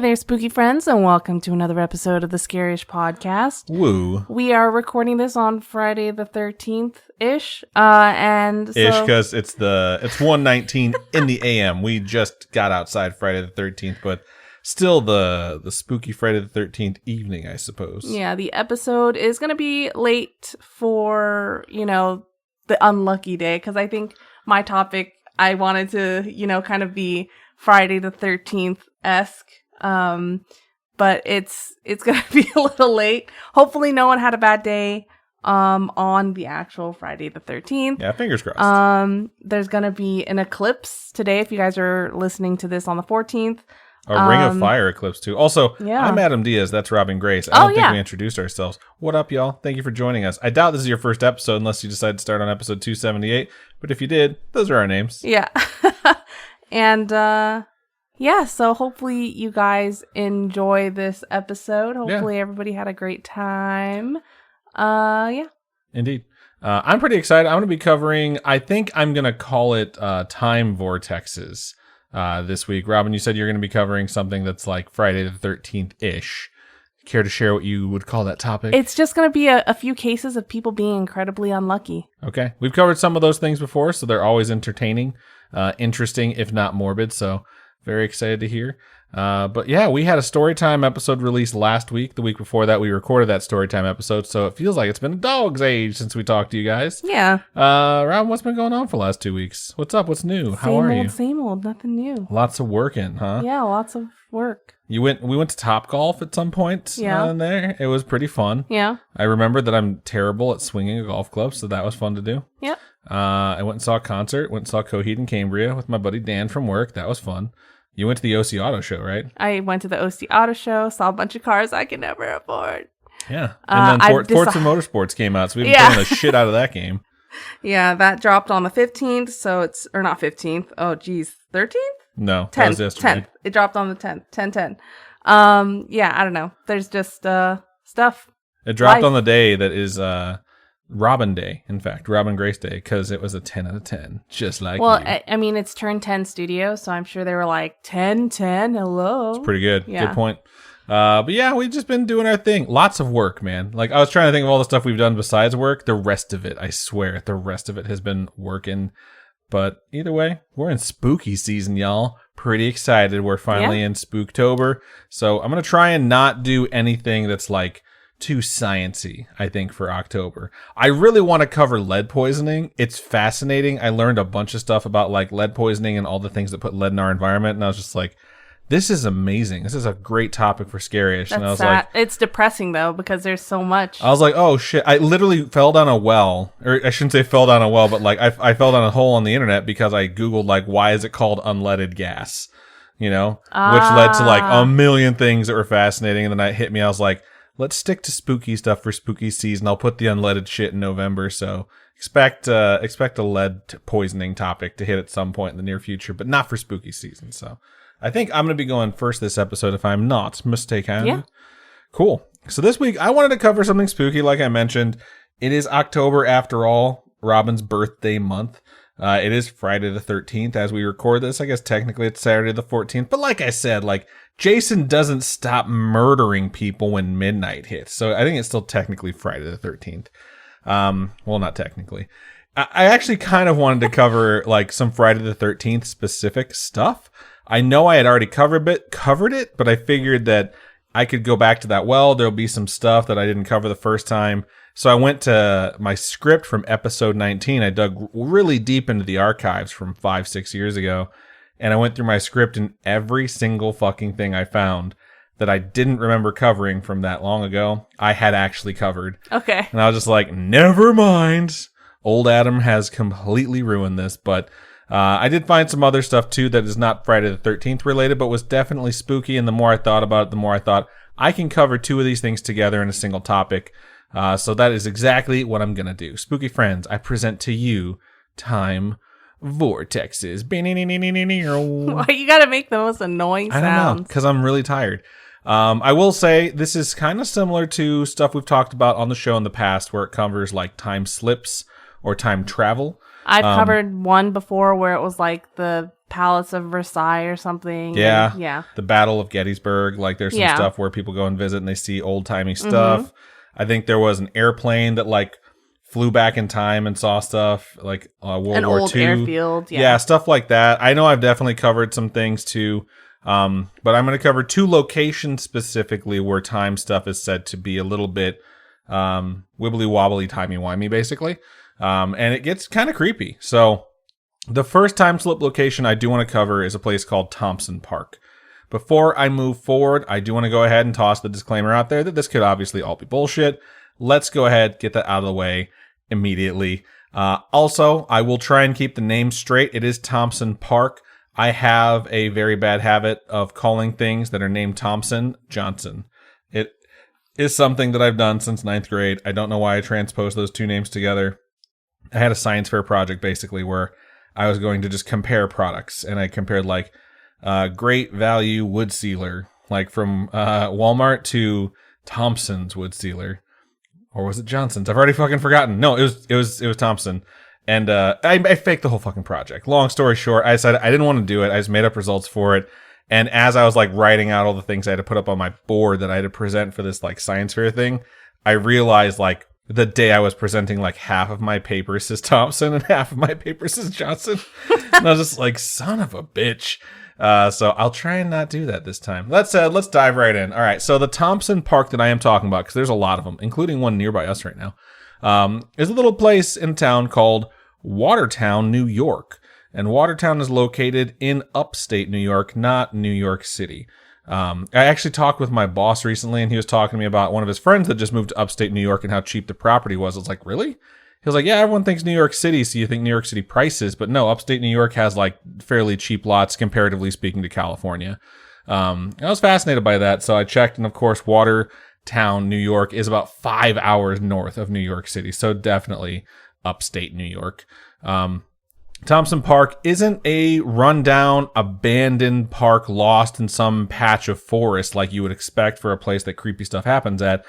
there, spooky friends, and welcome to another episode of the Scaryish podcast. Woo. We are recording this on Friday the 13th-ish, and so... Ish, because it's 1:19 in the AM. We just got outside Friday the 13th, but still the spooky Friday the 13th evening, I suppose. Yeah, the episode is going to be late for, the unlucky day, because I think my topic, I wanted to, kind of be Friday the 13th-esque. But it's gonna be a little late. Hopefully no one had a bad day on the actual Friday the 13th. Yeah, fingers crossed. There's gonna be an eclipse today if you guys are listening to this on the 14th. A Ring of Fire eclipse too. Also, yeah. I'm Adam Diaz, that's Robin Grace. I don't think we introduced ourselves. What up, y'all? Thank you for joining us. I doubt this is your first episode unless you decide to start on episode 278, but if you did, those are our names. Yeah. And yeah, so hopefully you guys enjoy this episode. Hopefully everybody had a great time. Yeah. Indeed. I'm pretty excited. I'm going to be covering, I think I'm going to call it time vortexes this week. Robin, you said you're going to be covering something that's like Friday the 13th-ish. Care to share what you would call that topic? It's just going to be a few cases of people being incredibly unlucky. Okay. We've covered some of those things before, so they're always entertaining, interesting, if not morbid, so... Very excited to hear. But yeah, we had a Storytime episode released last week. The week before that, we recorded that Storytime episode. So it feels like it's been a dog's age since we talked to you guys. Yeah. Rob, what's been going on for the last 2 weeks? What's up? What's new? How are you? Same old, nothing new. Lots of working, huh? Yeah, lots of work. We went to Topgolf at some point there. It was pretty fun. Yeah. I remember that I'm terrible at swinging a golf club, so that was fun to do. Yep. I went and saw a concert. Went and saw Coheed and Cambria with my buddy Dan from work. That was fun. You went to the OC Auto Show, right? I went to the OC Auto Show, saw a bunch of cars I could never afford. Yeah. And then Forza Motorsports came out, so we've been playing the shit out of that game. Yeah, that dropped on the 15th, so it's... Or not 15th. Oh, geez. 13th? No, 10th. that was yesterday. 10th. It dropped on the 10th. 10/10. Yeah, I don't know. There's just stuff. It dropped on the day that is... Robin Day, in fact, Robin Grace Day, because it was a 10 out of 10, just like well, you. I mean, it's Turn 10 Studio, so I'm sure they were like, 10/10, hello. It's pretty good. Yeah. Good point. But yeah, we've just been doing our thing. Lots of work, man. Like, I was trying to think of all the stuff we've done besides work. The rest of it, I swear, the rest of it has been working. But either way, we're in spooky season, y'all. Pretty excited. We're finally in Spooktober. So I'm going to try and not do anything that's like, too sciencey, I think, for October. I really want to cover lead poisoning. It's fascinating. I learned a bunch of stuff about like lead poisoning and all the things that put lead in our environment, and I was just like, this is amazing. This is a great topic for Scaryish. And I was like, it's depressing though because there's so much. I was like, oh shit! I literally fell down a well, or I shouldn't say fell down a well, but like I fell down a hole on the internet because I googled like why is it called unleaded gas, which led to like a million things that were fascinating, and then it hit me. I was like, let's stick to spooky stuff for spooky season. I'll put the unleaded shit in November, so expect a lead poisoning topic to hit at some point in the near future, but not for spooky season. So I think I'm going to be going first this episode if I'm not mistaken. Yeah. Cool. So this week I wanted to cover something spooky, like I mentioned. It is October after all, Robin's birthday month. It is Friday the 13th as we record this. I guess technically it's Saturday the 14th, but like I said, like Jason doesn't stop murdering people when midnight hits. So I think it's still technically Friday the 13th. Well, not technically. I actually kind of wanted to cover like some Friday the 13th specific stuff. I know I had already covered it, but I figured that I could go back to that. Well, there'll be some stuff that I didn't cover the first time. So I went to my script from episode 19. I dug really deep into the archives from 5-6 years ago. And I went through my script, and every single fucking thing I found that I didn't remember covering from that long ago, I had actually covered. Okay. And I was just like, never mind. Old Adam has completely ruined this. But I did find some other stuff, too, that is not Friday the 13th related, but was definitely spooky. And the more I thought about it, the more I thought, I can cover two of these things together in a single topic. So that is exactly what I'm going to do. Spooky friends, I present to you Time Vortexes. Why you gotta make the most annoying sounds? I don't know, because I'm really tired. I will say this is kind of similar to stuff we've talked about on the show in the past where it covers like time slips or time travel. I've covered one before where it was like the Palace of Versailles or something. Yeah. And, yeah. The Battle of Gettysburg. Like, there's some stuff where people go and visit and they see old-timey stuff. I think there was an airplane that, like, flew back in time and saw stuff, like World War II. An old airfield. Yeah, stuff like that. I know I've definitely covered some things, too. But I'm going to cover 2 locations specifically where time stuff is said to be a little bit wibbly-wobbly, timey-wimey, basically. And it gets kind of creepy. So the first time slip location I do want to cover is a place called Thompson Park. Before I move forward, I do want to go ahead and toss the disclaimer out there that this could obviously all be bullshit. Let's go ahead, get that out of the way immediately. Also, I will try and keep the name straight. It is Thompson Park. I have a very bad habit of calling things that are named Thompson Johnson. It is something that I've done since 9th grade. I don't know why I transposed those 2 names together. I had a science fair project basically where I was going to just compare products, and I compared like Great Value Wood Sealer, like from Walmart, to Thompson's Wood Sealer, or was it Johnson's? I've already fucking forgotten. No, it was Thompson, and I faked the whole fucking project. Long story short, I said I didn't want to do it. I just made up results for it, and as I was like writing out all the things I had to put up on my board that I had to present for this like science fair thing, I realized like the day I was presenting, like half of my paper says Thompson and half of my paper says Johnson. And I was just like, son of a bitch. So I'll try and not do that this time. Let's dive right in. All right. So the Thompson Park that I am talking about, because there's a lot of them, including one nearby us right now, is a little place in town called Watertown, New York. And Watertown is located in upstate New York, not New York City. I actually talked with my boss recently, and he was talking to me about one of his friends that just moved to upstate New York and how cheap the property was. I was like, really? He was like, yeah, everyone thinks New York City, so you think New York City prices, but no, upstate New York has like fairly cheap lots comparatively speaking to California. I was fascinated by that, so I checked, and of course, Watertown, New York is about 5 hours north of New York City, so definitely upstate New York. Thompson Park isn't a rundown, abandoned park lost in some patch of forest like you would expect for a place that creepy stuff happens at.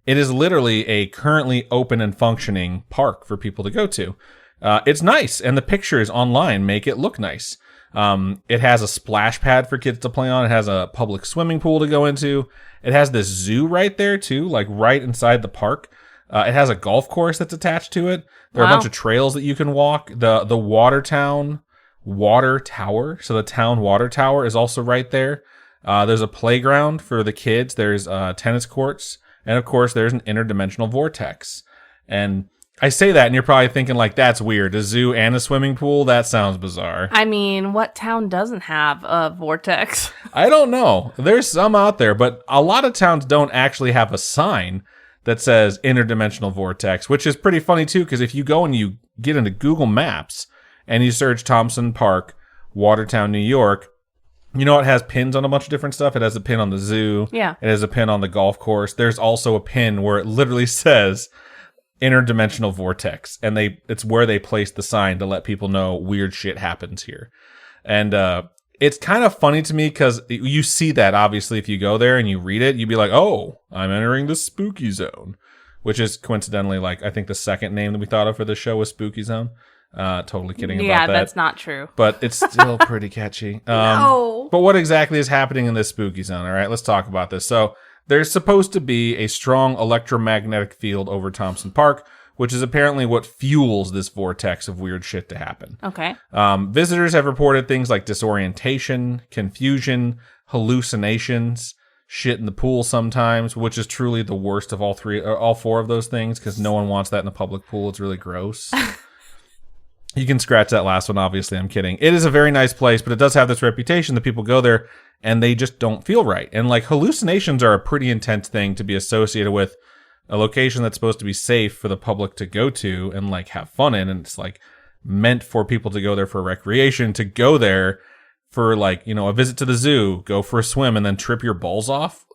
It is literally a currently open and functioning park for people to go to. It's nice, and the pictures online make it look nice. It has a splash pad for kids to play on. It has a public swimming pool to go into. It has this zoo right there, too, like right inside the park. It has a golf course that's attached to it. There are a bunch of trails that you can walk. The Watertown Water Tower, so the town water tower is also right there. There's a playground for the kids. There's tennis courts. And, of course, there's an interdimensional vortex. And I say that, and you're probably thinking, like, that's weird. A zoo and a swimming pool? That sounds bizarre. I mean, what town doesn't have a vortex? I don't know. There's some out there, but a lot of towns don't actually have a sign that says interdimensional vortex, which is pretty funny too, because if you go and you get into Google Maps and you search Thompson Park, Watertown, New York, you know it has pins on a bunch of different stuff. It has a pin on the zoo. Yeah. It has a pin on the golf course. There's also a pin where it literally says interdimensional vortex, and it's where they place the sign to let people know weird shit happens here. And it's kind of funny to me because you see that, obviously, if you go there and you read it, you'd be like, oh, I'm entering the spooky zone, which is coincidentally, like, I think the second name that we thought of for the show was Spooky Zone. Totally kidding about that. Yeah, that's not true. But it's still pretty catchy. No. But what exactly is happening in this spooky zone? All right, let's talk about this. So there's supposed to be a strong electromagnetic field over Thompson Park, which is apparently what fuels this vortex of weird shit to happen. Okay. Visitors have reported things like disorientation, confusion, hallucinations, shit in the pool sometimes, which is truly the worst of all four of those things, because no one wants that in a public pool. It's really gross. You can scratch that last one, obviously. I'm kidding. It is a very nice place, but it does have this reputation that people go there and they just don't feel right. And like hallucinations are a pretty intense thing to be associated with a location that's supposed to be safe for the public to go to and like have fun in. And it's like meant for people to go there for recreation, to go there for like, you know, a visit to the zoo, go for a swim and then trip your balls off.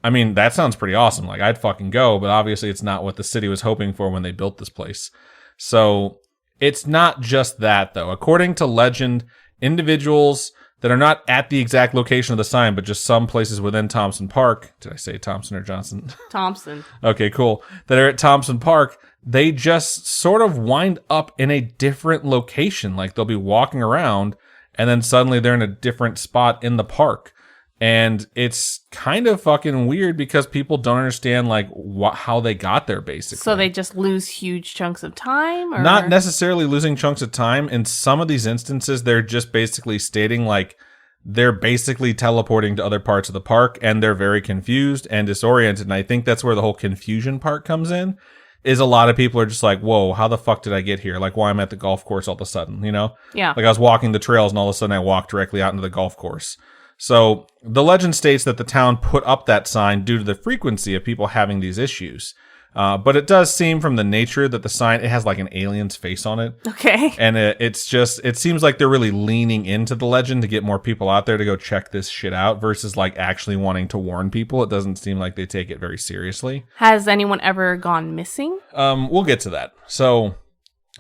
I mean, that sounds pretty awesome. Like I'd fucking go, but obviously it's not what the city was hoping for when they built this place. So it's not just that, though. According to legend, individuals that are not at the exact location of the sign, but just some places within Thompson Park. Did I say Thompson or Johnson? Thompson. Okay, cool. That are at Thompson Park, they just sort of wind up in a different location. Like they'll be walking around and then suddenly they're in a different spot in the park. And it's kind of fucking weird because people don't understand like how they got there, basically. So they just lose huge chunks of time? Or? Not necessarily losing chunks of time. In some of these instances, they're just basically stating like they're basically teleporting to other parts of the park, and they're very confused and disoriented. And I think that's where the whole confusion part comes in, is a lot of people are just like, whoa, how the fuck did I get here? Like, why am I at the golf course all of a sudden, you know? Yeah. Like I was walking the trails and all of a sudden I walked directly out into the golf course. So the legend states that the town put up that sign due to the frequency of people having these issues. But it does seem from the nature that the sign, it has like an alien's face on it. Okay. And it seems like they're really leaning into the legend to get more people out there to go check this shit out versus like actually wanting to warn people. It doesn't seem like they take it very seriously. Has anyone ever gone missing? We'll get to that. So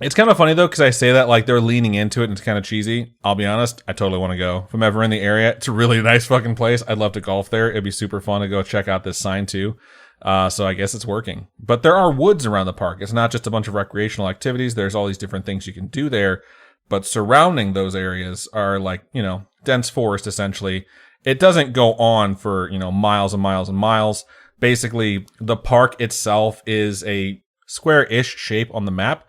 it's kind of funny though, because I say that like they're leaning into it and it's kind of cheesy. I'll be honest, I totally want to go. If I'm ever in the area, it's a really nice fucking place. I'd love to golf there. It'd be super fun to go check out this sign too. So I guess it's working. But there are woods around the park. It's not just a bunch of recreational activities. There's all these different things you can do there. But surrounding those areas are like, you know, dense forest essentially. It doesn't go on for, you know, miles and miles and miles. Basically, the park itself is a square-ish shape on the map.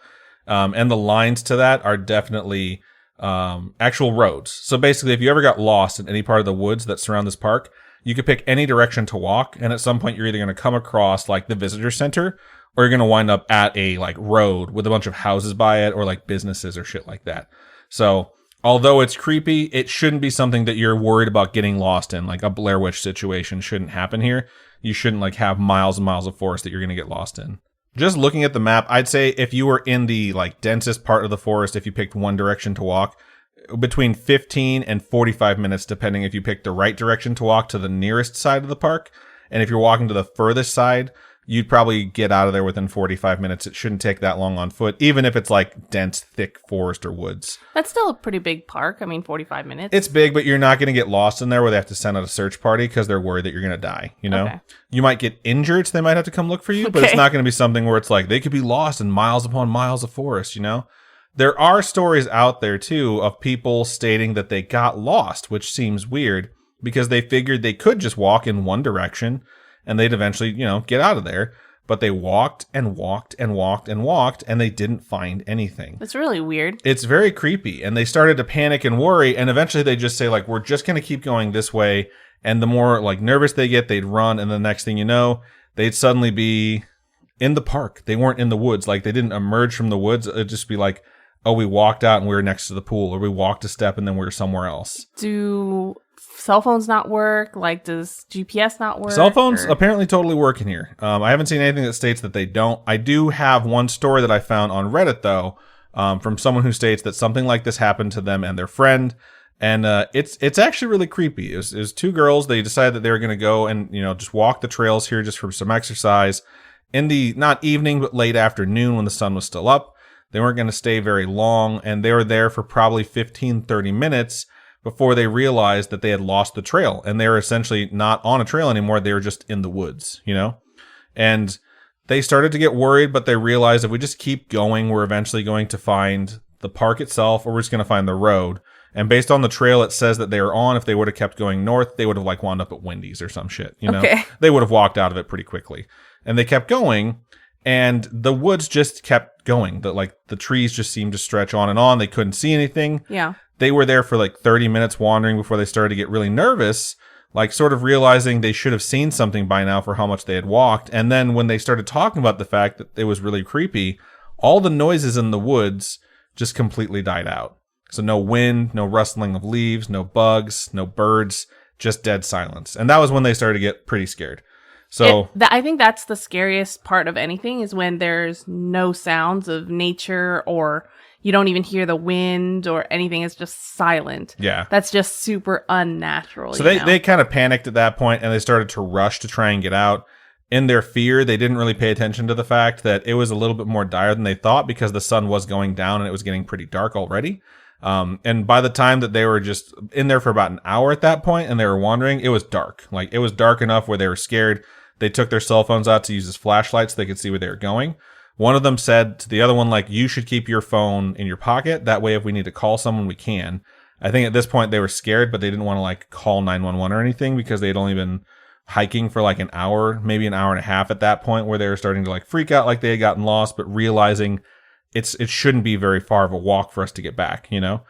And the lines to that are definitely actual roads. So basically, if you ever got lost in any part of the woods that surround this park, you could pick any direction to walk. And at some point, you're either going to come across like the visitor center, or you're going to wind up at a like road with a bunch of houses by it, or like businesses or shit like that. So although it's creepy, it shouldn't be something that you're worried about getting lost in. Like a Blair Witch situation shouldn't happen here. You shouldn't like have miles and miles of forest that you're going to get lost in. Just looking at the map, I'd say if you were in the like densest part of the forest, if you picked one direction to walk, between 15 and 45 minutes, depending if you pick the right direction to walk to the nearest side of the park. And if you're walking to the furthest side, you'd probably get out of there within 45 minutes. It shouldn't take that long on foot, even if it's like dense, thick forest or woods. That's still a pretty big park. I mean, 45 minutes. It's big, but you're not going to get lost in there where they have to send out a search party because they're worried that you're going to die, you know? Okay. You might get injured, so they might have to come look for you, but it's not going to be something where it's like they could be lost in miles upon miles of forest, you know? There are stories out there, too, of people stating that they got lost, which seems weird because they figured they could just walk in one direction and they'd eventually, you know, get out of there. But they walked and walked and walked and walked, and they didn't find anything. It's really weird. It's very creepy, and they started to panic and worry, and eventually they just say, like, we're just going to keep going this way, and the more, like, nervous they get, they'd run, and the next thing you know, they'd suddenly be in the park. They weren't in the woods. Like, they didn't emerge from the woods. It'd just be like, oh, we walked out and we were next to the pool, or we walked a step and then we were somewhere else. Do cell phones not work? Like, does GPS not work? Cell phones apparently totally work in here. I haven't seen anything that states that they don't. I do have one story that I found on Reddit, though, from someone who states that something like this happened to them and their friend. And it's actually really creepy. It was two girls. They decided that they were going to go and, you know, just walk the trails here just for some exercise in the, not evening, but late afternoon when the sun was still up. They weren't going to stay very long, and they were there for probably 15, 30 minutes before they realized that they had lost the trail, and they were essentially not on a trail anymore. They were just in the woods, you know? And they started to get worried, but they realized if we just keep going, we're eventually going to find the park itself, or we're just going to find the road. And based on the trail it says that they were on, if they would have kept going north, they would have like wound up at Wendy's or some shit, you know? Okay. They would have walked out of it pretty quickly. And they kept going, and the woods just kept going. The trees just seemed to stretch on and on. They couldn't see anything. Yeah. They were there for like 30 minutes wandering before they started to get really nervous, like sort of realizing they should have seen something by now for how much they had walked. And then when they started talking about the fact that it was really creepy, all the noises in the woods just completely died out. So no wind, no rustling of leaves, no bugs, no birds, just dead silence. And that was when they started to get pretty scared. So I think that's the scariest part of anything is when there's no sounds of nature, or you don't even hear the wind or anything. It's just silent. Yeah. That's just super unnatural. So they kind of panicked at that point, and they started to rush to try and get out. In their fear, they didn't really pay attention to the fact that it was a little bit more dire than they thought because the sun was going down and it was getting pretty dark already. And by the time that they were just in there for about an hour at that point and they were wandering, it was dark. Like, it was dark enough where they were scared. They took their cell phones out to use as flashlights so they could see where they were going. One of them said to the other one, like, you should keep your phone in your pocket. That way, if we need to call someone, we can. I think at this point they were scared, but they didn't want to like call 911 or anything because they'd only been hiking for like an hour, maybe an hour and a half at that point, where they were starting to like freak out like they had gotten lost, but realizing it shouldn't be very far of a walk for us to get back, you know?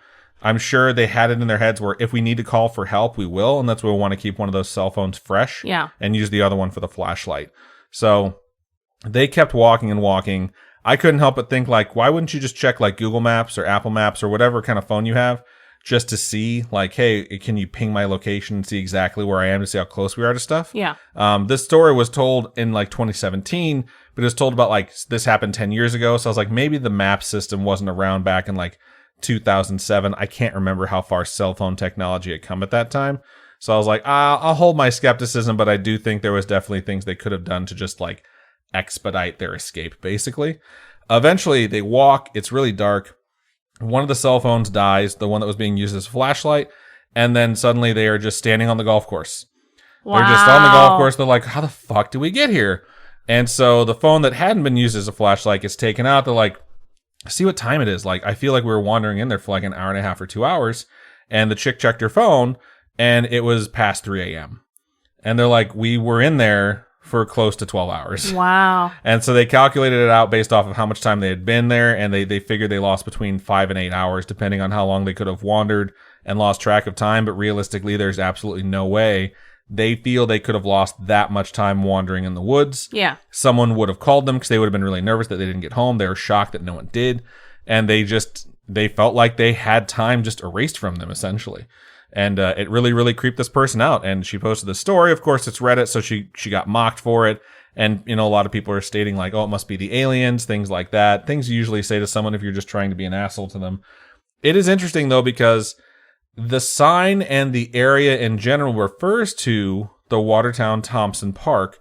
I'm sure they had it in their heads where if we need to call for help, we will. And that's why we want to keep one of those cell phones fresh and use the other one for the flashlight. So they kept walking and walking. I couldn't help but think like, why wouldn't you just check like Google Maps or Apple Maps or whatever kind of phone you have just to see like, hey, can you ping my location and see exactly where I am to see how close we are to stuff? Yeah. This story was told in like 2017, but it was told about like this happened 10 years ago. So I was like, maybe the map system wasn't around back in like 2007. I can't remember how far cell phone technology had come at that time. So I was like, I'll hold my skepticism, but I do think there was definitely things they could have done to just like expedite their escape, basically. Eventually, they walk. It's really dark. One of the cell phones dies, the one that was being used as a flashlight, and then suddenly they are just standing on the golf course. Wow. They're just on the golf course. They're like, how the fuck did we get here? And so the phone that hadn't been used as a flashlight gets taken out. They're like, see what time it is. Like, I feel like we were wandering in there for like an hour and a half or 2 hours. And the chick checked her phone, and it was past 3 a.m. And they're like, we were in there for close to 12 hours. Wow. And so they calculated it out based off of how much time they had been there, and they figured they lost between 5 and 8 hours, depending on how long they could have wandered and lost track of time. But realistically, there's absolutely no way they feel they could have lost that much time wandering in the woods. Yeah. Someone would have called them because they would have been really nervous that they didn't get home. They were shocked that no one did. And they felt like they had time just erased from them, essentially. And it really, really creeped this person out. And she posted the story. Of course, it's Reddit, so she got mocked for it. And, you know, a lot of people are stating like, oh, it must be the aliens, things like that. Things you usually say to someone if you're just trying to be an asshole to them. It is interesting, though, because the sign and the area in general refers to the Watertown Thompson Park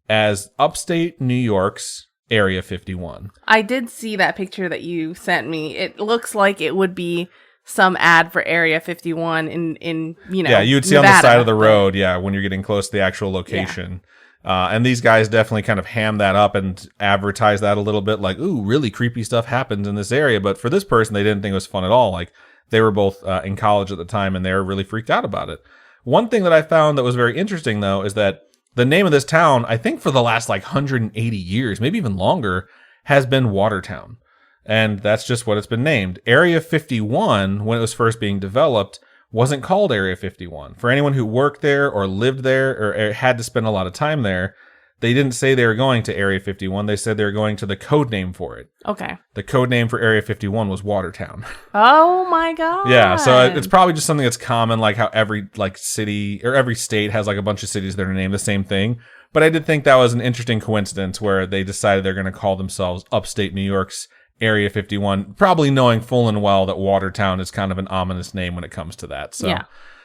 as upstate New York's Area 51. I did see that picture that you sent me. It looks like it would be some ad for Area 51 in you know, you'd see Nevada, on the side of the road, when you're getting close to the actual location. Yeah. And these guys definitely kind of ham that up and advertise that a little bit like, ooh, really creepy stuff happens in this area. But for this person, they didn't think it was fun at all. Like, they were both in college at the time, and they were really freaked out about it. One thing that I found that was very interesting, though, is that the name of this town, I think for the last like 180 years, maybe even longer, has been Watertown. And that's just what it's been named. Area 51, when it was first being developed, wasn't called Area 51. For anyone who worked there or lived there or had to spend a lot of time there, they didn't say they were going to Area 51. They said they were going to the code name for it. Okay. The code name for Area 51 was Watertown. Oh my god. Yeah, so it's probably just something that's common, like how every like city or every state has like a bunch of cities that are named the same thing. But I did think that was an interesting coincidence where they decided they're going to call themselves upstate New York's Area 51, probably knowing full and well that Watertown is kind of an ominous name when it comes to that. So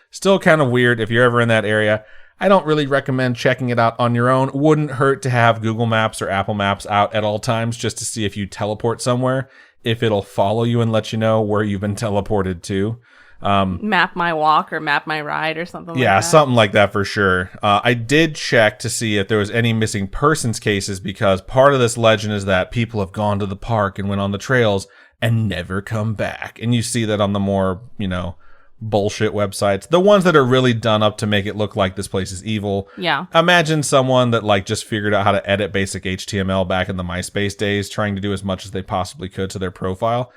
still kind of weird if you're ever in that area. I don't really recommend checking it out on your own. Wouldn't hurt to have Google Maps or Apple Maps out at all times just to see if you teleport somewhere, if it'll follow you and let you know where you've been teleported to. Map my walk or map my ride or something like that. Yeah, something like that for sure. I did check to see if there was any missing persons cases because part of this legend is that people have gone to the park and went on the trails and never come back. And you see that on the more, you know, bullshit websites, the ones that are really done up to make it look like this place is evil. Yeah. Imagine someone that like just figured out how to edit basic HTML back in the MySpace days, trying to do as much as they possibly could to their profile.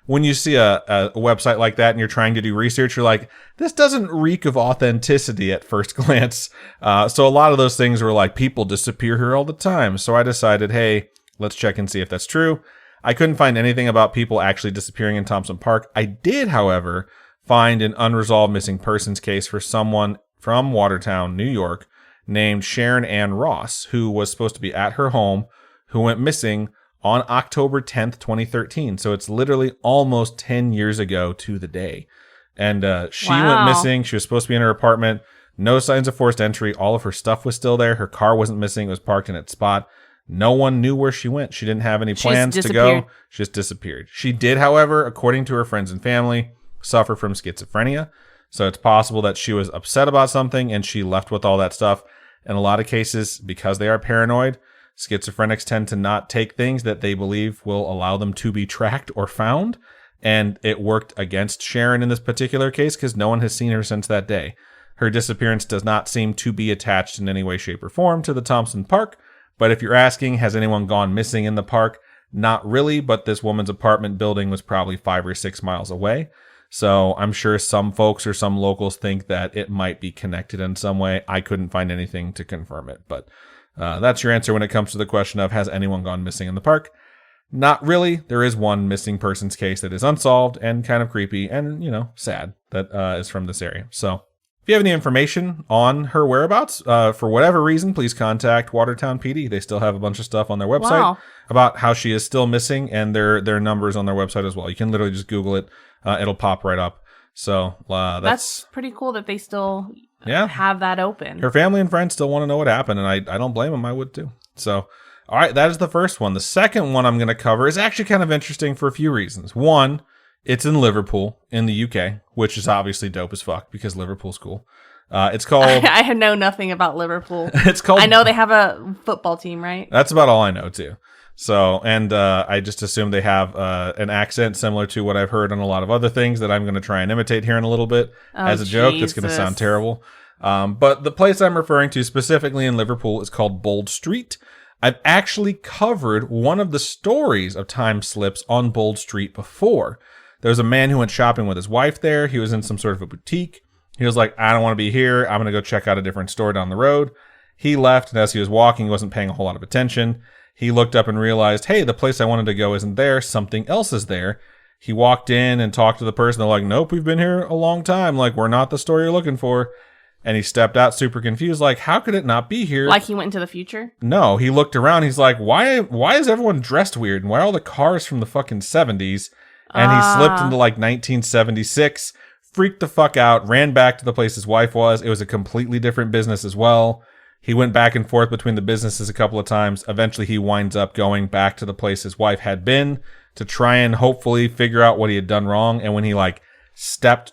When you see a website like that and you're trying to do research, you're like, this doesn't reek of authenticity at first glance. So a lot of those things were like, people disappear here all the time. So I decided, hey, let's check and see if that's true. I couldn't find anything about people actually disappearing in Thompson Park. I did, however, find an unresolved missing persons case for someone from Watertown, New York, named Sharon Ann Ross, who was supposed to be at her home, who went missing on October 10th, 2013. So it's literally almost 10 years ago to the day. And she went missing. She was supposed to be in her apartment. No signs of forced entry. All of her stuff was still there. Her car wasn't missing. It was parked in its spot. No one knew where she went. She didn't have any plans to go. She just disappeared. She did, however, according to her friends and family, suffer from schizophrenia. So it's possible that she was upset about something and she left with all that stuff. In a lot of cases, because they are paranoid, schizophrenics tend to not take things that they believe will allow them to be tracked or found. And it worked against Sharon in this particular case because no one has seen her since that day. Her disappearance does not seem to be attached in any way, shape, or form to the Thompson Park. But if you're asking, has anyone gone missing in the park? Not really, but this woman's apartment building was probably 5 or 6 miles away. So I'm sure some folks or some locals think that it might be connected in some way. I couldn't find anything to confirm it. But that's your answer when it comes to the question of, has anyone gone missing in the park? Not really. There is one missing persons case that is unsolved and kind of creepy and, sad that is from this area. So if you have any information on her whereabouts, for whatever reason, please contact Watertown PD. They still have a bunch of stuff on their website about how she is still missing, and their numbers on their website as well. You can literally just Google it. It'll pop right up. So that's pretty cool that they still have that open. Her family and friends still want to know what happened, and I don't blame them. I would too. So, all right, that is the first one. The second one I'm going to cover is actually kind of interesting for a few reasons. One, it's in Liverpool in the UK, which is obviously dope as fuck because Liverpool's cool. It's called... I know nothing about Liverpool. It's called... I know they have a football team, right? That's about all I know, too. So, and I just assume they have an accent similar to what I've heard on a lot of other things that I'm going to try and imitate here in a little bit as a joke. That's going to sound terrible. But the place I'm referring to specifically in Liverpool is called Bold Street. I've actually covered one of the stories of time slips on Bold Street before. There was a man who went shopping with his wife there. He was in some sort of a boutique. He was like, I don't want to be here. I'm going to go check out a different store down the road. He left, and as he was walking, he wasn't paying a whole lot of attention. He looked up and realized, hey, the place I wanted to go isn't there. Something else is there. He walked in and talked to the person. They're like, nope, we've been here a long time. Like, we're not the store you're looking for. And he stepped out super confused, like, how could it not be here? Like he went into the future? No, he looked around. He's like, why is everyone dressed weird? And why are all the cars from the fucking 70s? And he slipped into like 1976, freaked the fuck out, ran back to the place his wife was. It was a completely different business as well. He went back and forth between the businesses a couple of times. Eventually, he winds up going back to the place his wife had been to try and hopefully figure out what he had done wrong. And when he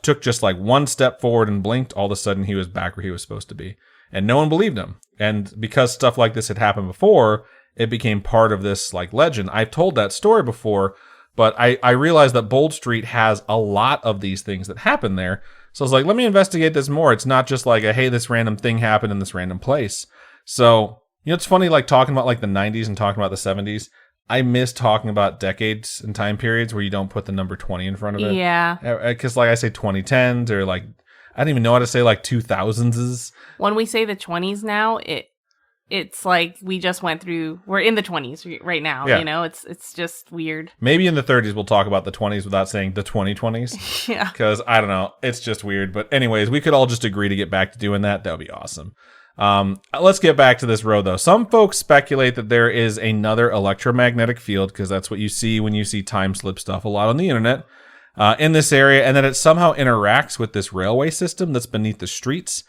took just like one step forward and blinked, all of a sudden he was back where he was supposed to be. And no one believed him. And because stuff like this had happened before, it became part of this like legend. I've told that story before, but I realized that Bold Street has a lot of these things that happen there. So I was like, let me investigate this more. It's not just like hey, this random thing happened in this random place. So, it's funny, like talking about like the 90s and talking about the 70s. I miss talking about decades and time periods where you don't put the number 20 in front of it. Yeah. Because like I say 2010s or like, I don't even know how to say like 2000s. When we say the 20s now, it's like we're in the 20s right now. Yeah. It's just weird. Maybe in the 30s we'll talk about the 20s without saying the 2020s. Yeah. Because I don't know. It's just weird. But anyways, we could all just agree to get back to doing that. That would be awesome. Let's get back to this road though. Some folks speculate that there is another electromagnetic field, because that's what you see when you see time slip stuff a lot on the internet, in this area, and that it somehow interacts with this railway system that's beneath the streets.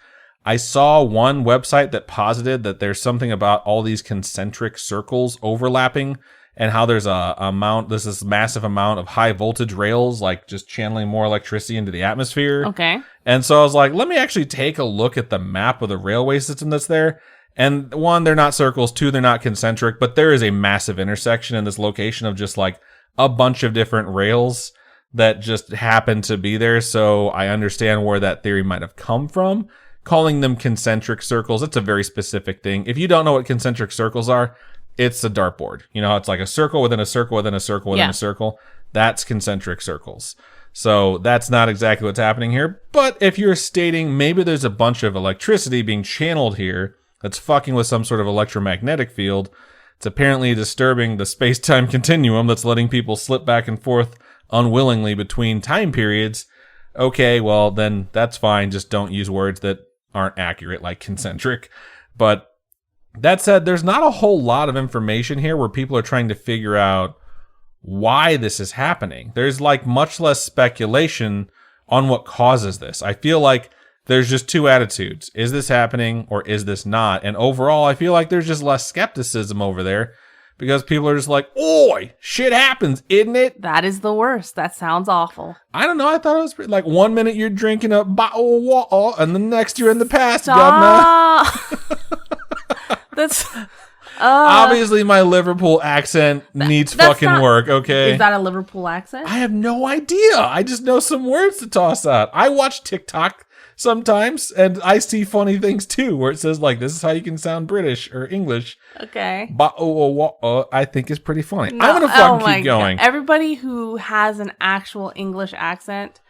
I saw one website that posited that there's something about all these concentric circles overlapping and how there's this massive amount of high voltage rails, like just channeling more electricity into the atmosphere. Okay. And so I was like, let me actually take a look at the map of the railway system that's there. And one, they're not circles. Two, they're not concentric, but there is a massive intersection in this location of just like a bunch of different rails that just happen to be there. So I understand where that theory might have come from. Calling them concentric circles, it's a very specific thing. If you don't know what concentric circles are, it's a dartboard. It's like a circle within a circle within a circle within a circle. That's concentric circles. So that's not exactly what's happening here. But if you're stating maybe there's a bunch of electricity being channeled here that's fucking with some sort of electromagnetic field, it's apparently disturbing the space-time continuum that's letting people slip back and forth unwillingly between time periods. Okay, well, then that's fine. Just don't use words that aren't accurate, like concentric. But that said, there's not a whole lot of information here where people are trying to figure out why this is happening. There's like much less speculation on what causes this. I feel like there's just two attitudes. Is this happening or is this not? And overall, I feel like there's just less skepticism over there because people are just like, oi, shit happens, isn't it? That is the worst. That sounds awful. I don't know. I thought it was pretty, like 1 minute you're drinking a bottle of water and the next you're in the past, Stop. governor. Obviously, my Liverpool accent needs fucking work, okay? Is that a Liverpool accent? I have no idea. I just know some words to toss out. I watch TikTok sometimes, and I see funny things too, where it says, like, this is how you can sound British or English. Okay. But I think it's pretty funny. No, I'm going to fucking keep going. God. Everybody who has an actual English accent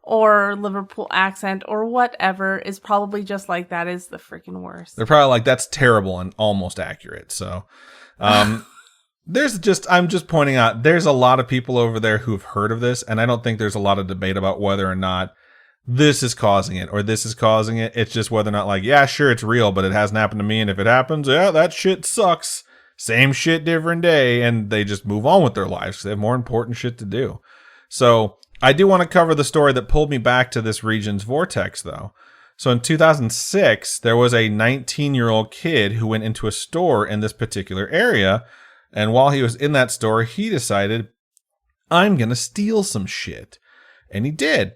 or Liverpool accent or whatever is probably just like, that is the freaking worst. They're probably like, that's terrible and almost accurate. So, I'm just pointing out, there's a lot of people over there who've heard of this, and I don't think there's a lot of debate about whether or not this is causing it or this is causing it. It's just whether or not, like, yeah, sure, it's real, but it hasn't happened to me. And if it happens, yeah, that shit sucks. Same shit, different day. And they just move on with their lives because they have more important shit to do. So I do want to cover the story that pulled me back to this region's vortex, though. So in 2006, there was a 19-year-old kid who went into a store in this particular area. And while he was in that store, he decided, I'm going to steal some shit. And he did.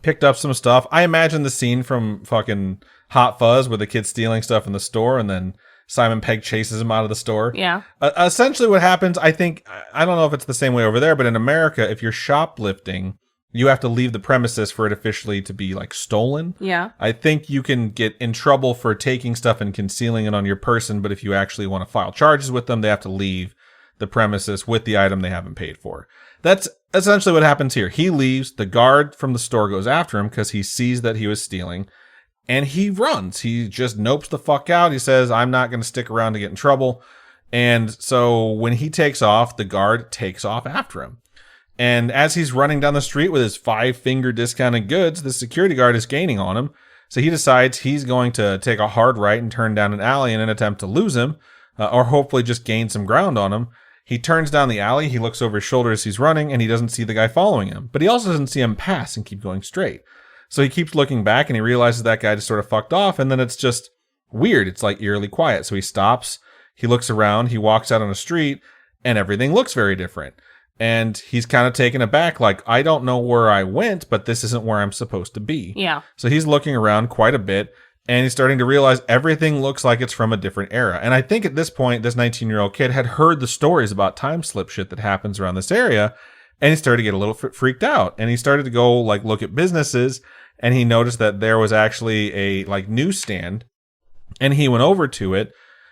Picked up some stuff. I imagine the scene from fucking Hot Fuzz where the kid's stealing stuff in the store and then Simon Pegg chases him out of the store. Yeah. Essentially what happens, I think, I don't know if it's the same way over there, but in America, if you're shoplifting, you have to leave the premises for it officially to be, like, stolen. Yeah. I think you can get in trouble for taking stuff and concealing it on your person, but if you actually want to file charges with them, they have to leave the premises with the item they haven't paid for. That's essentially what happens here. He leaves. The guard from the store goes after him because he sees that he was stealing. And he runs. He just nopes the fuck out. He says, I'm not going to stick around to get in trouble. And so when he takes off, the guard takes off after him. And as he's running down the street with his 5-finger discounted goods, the security guard is gaining on him. So he decides he's going to take a hard right and turn down an alley in an attempt to lose him, or hopefully just gain some ground on him. He turns down the alley, he looks over his shoulder as he's running, and he doesn't see the guy following him. But he also doesn't see him pass and keep going straight. So he keeps looking back, and he realizes that guy just sort of fucked off, and then it's just weird. It's like eerily quiet. So he stops, he looks around, he walks out on a street, and everything looks very different. And he's kind of taken aback, like, I don't know where I went, but this isn't where I'm supposed to be. Yeah. So he's looking around quite a bit, and he's starting to realize everything looks like it's from a different era. And I think at this point, this 19-year-old kid had heard the stories about time slip shit that happens around this area, and he started to get a little freaked out. And he started to go, like, look at businesses, and he noticed that there was actually a, like, newsstand, and he went over to it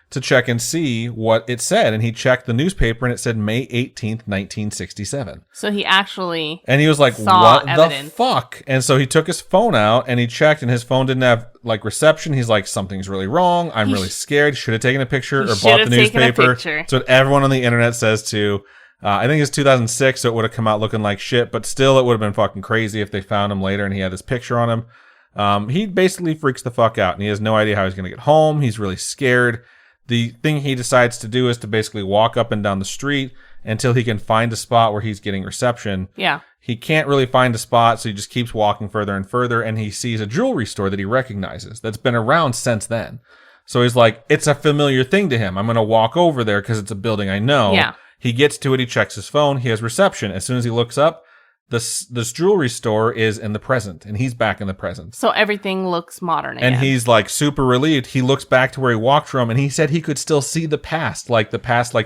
to check and see what it said. And he checked the newspaper, and it said May 18th, 1967. So he actually And he was like, saw what evidence. The fuck? And so he took his phone out, and he checked, and his phone didn't have, like, reception. He's like, something's really wrong. I'm really scared. Should have taken a picture or bought the newspaper. That's what everyone on the internet says too. I think it's 2006, so it would have come out looking like shit, but still it would have been fucking crazy if they found him later and he had this picture on him. He basically freaks the fuck out, and he has no idea how he's going to get home. He's really scared. The thing he decides to do is to basically walk up and down the street until he can find a spot where he's getting reception. Yeah. He can't really find a spot, so he just keeps walking further and further, and he sees a jewelry store that he recognizes that's been around since then. So he's like, it's a familiar thing to him. I'm going to walk over there because it's a building I know. Yeah. He gets to it. He checks his phone. He has reception. As soon as he looks up, this jewelry store is in the present, and he's back in the present. So everything looks modern again. And he's like super relieved. He looks back to where he walked from, and he said he could still see the past like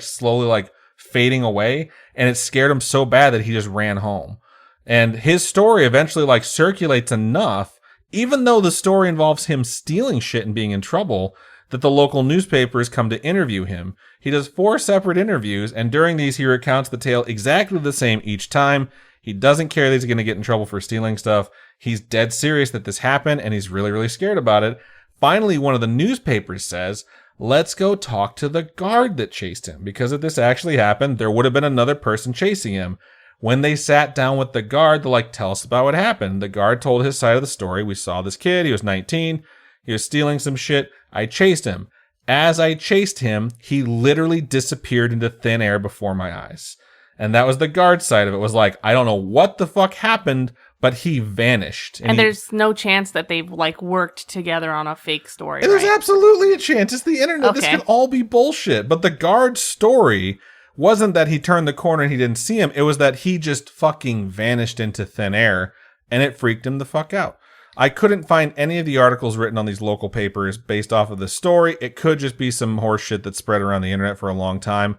slowly like fading away. And it scared him so bad that he just ran home. And his story eventually like circulates enough, even though the story involves him stealing shit and being in trouble, that the local newspapers come to interview him. He does 4 separate interviews, and during these he recounts the tale exactly the same each time. He doesn't care that he's going to get in trouble for stealing stuff. He's dead serious that this happened, and he's really, really scared about it. Finally, one of the newspapers says, let's go talk to the guard that chased him. Because if this actually happened, there would have been another person chasing him. When they sat down with the guard, they're like, tell us about what happened. The guard told his side of the story. We saw this kid. He was 19. He was stealing some shit. I chased him. As I chased him, he literally disappeared into thin air before my eyes. And that was the guard side of it. Was like, I don't know what the fuck happened, but he vanished. And there's no chance that they've like worked together on a fake story. There's absolutely a chance. It's the internet. Okay. This could all be bullshit. But the guard's story wasn't that he turned the corner and he didn't see him. It was that he just fucking vanished into thin air, and it freaked him the fuck out. I couldn't find any of the articles written on these local papers based off of this story. It could just be some horse shit that spread around the internet for a long time.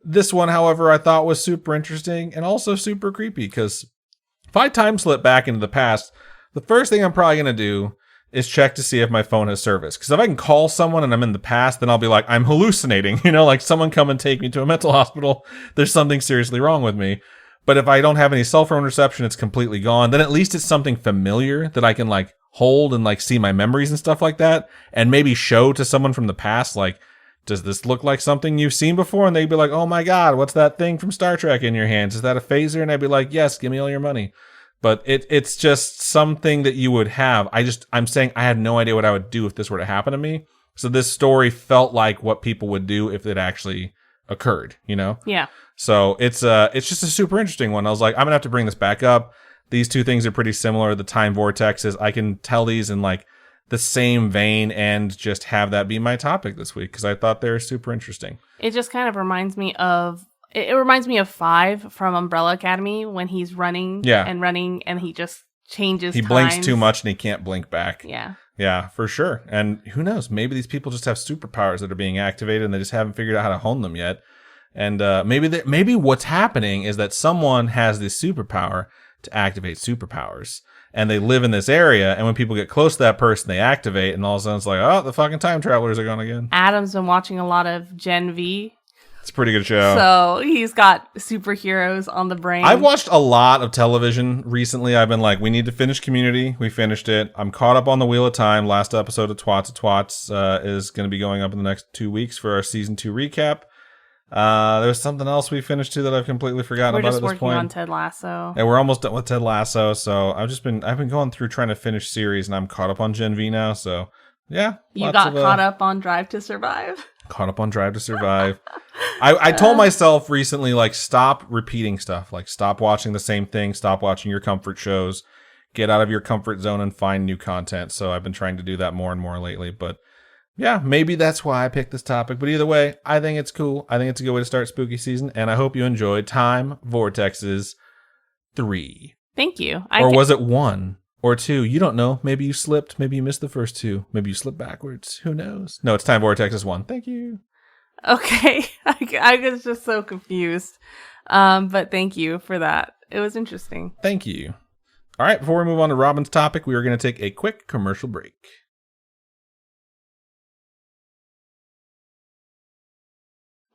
This one, however, I thought was super interesting and also super creepy because if I time slip back into the past, the first thing I'm probably going to do is check to see if my phone has service. Because if I can call someone and I'm in the past, then I'll be like, I'm hallucinating. Like someone come and take me to a mental hospital. There's something seriously wrong with me. But if I don't have any cell phone reception, it's completely gone. Then at least it's something familiar that I can like hold and like see my memories and stuff like that. And maybe show to someone from the past, like, does this look like something you've seen before? And they'd be like, oh my God, what's that thing from Star Trek in your hands? Is that a phaser? And I'd be like, yes, give me all your money. But it's just something that you would have. I'm saying I had no idea what I would do if this were to happen to me. So this story felt like what people would do if it actually occurred, Yeah. So it's just a super interesting one. I was like, I'm gonna have to bring this back up. These two things are pretty similar. The time vortexes, I can tell these in like the same vein and just have that be my topic this week because I thought they were super interesting. It just kind of reminds me of Five from Umbrella Academy when he's running and he just changes. He blinks too much and he can't blink back. Yeah. Yeah, for sure. And who knows? Maybe these people just have superpowers that are being activated and they just haven't figured out how to hone them yet. And maybe what's happening is that someone has this superpower to activate superpowers. And they live in this area, and when people get close to that person, they activate, and all of a sudden it's like, oh, the fucking time travelers are gone again. Adam's been watching a lot of Gen V. It's a pretty good show. So he's got superheroes on the brain. I've watched a lot of television recently. I've been like, we need to finish Community. We finished it. I'm caught up on the Wheel of Time. Last episode of Twats is going to be going up in the next 2 weeks for our season 2 recap. There was something else we finished too that I've completely forgotten about at this point. We're just working on Ted Lasso. Yeah, we're almost done with Ted Lasso. So I've been going through trying to finish series, and I'm caught up on Gen V now. So yeah, you got caught up on Drive to Survive. Caught up on Drive to Survive. I told myself recently, like, stop repeating stuff. Like, stop watching the same thing. Stop watching your comfort shows. Get out of your comfort zone and find new content. So I've been trying to do that more and more lately. But yeah, maybe that's why I picked this topic. But either way, I think it's cool. I think it's a good way to start spooky season. And I hope you enjoyed Time Vortexes 3. Thank you. Was it 1 or 2? You don't know. Maybe you slipped. Maybe you missed the first 2. Maybe you slipped backwards. Who knows? No, it's Time Vortexes 1. Thank you. Okay. I was just so confused. But thank you for that. It was interesting. Thank you. All right. Before we move on to Robin's topic, we are going to take a quick commercial break.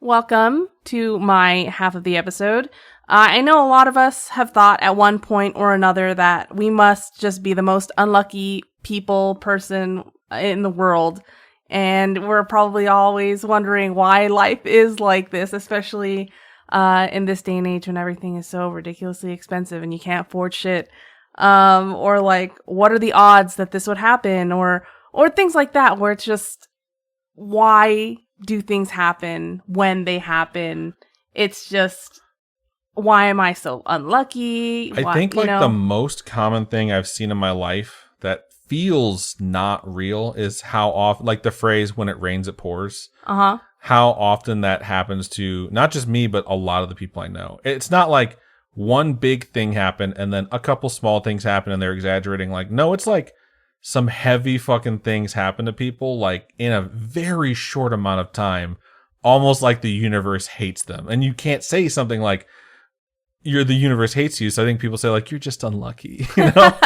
Welcome to my half of the episode. I know a lot of us have thought at one point or another that we must just be the most unlucky person in the world. And we're probably always wondering why life is like this, especially in this day and age when everything is so ridiculously expensive and you can't afford shit. Or like, what are the odds that this would happen? Or things like that, where it's just, why do things happen when they happen? It's just, why am I so unlucky? I think the most common thing I've seen in my life that feels not real is how often, like the phrase, when it rains, it pours. Uh-huh. How often that happens to not just me, but a lot of the people I know. It's not like one big thing happened and then a couple small things happen and they're exaggerating. Like, no, it's like some heavy fucking things happen to people, like in a very short amount of time, almost like the universe hates them. And you can't say something like, the universe hates you. So I think people say like, you're just unlucky, you know?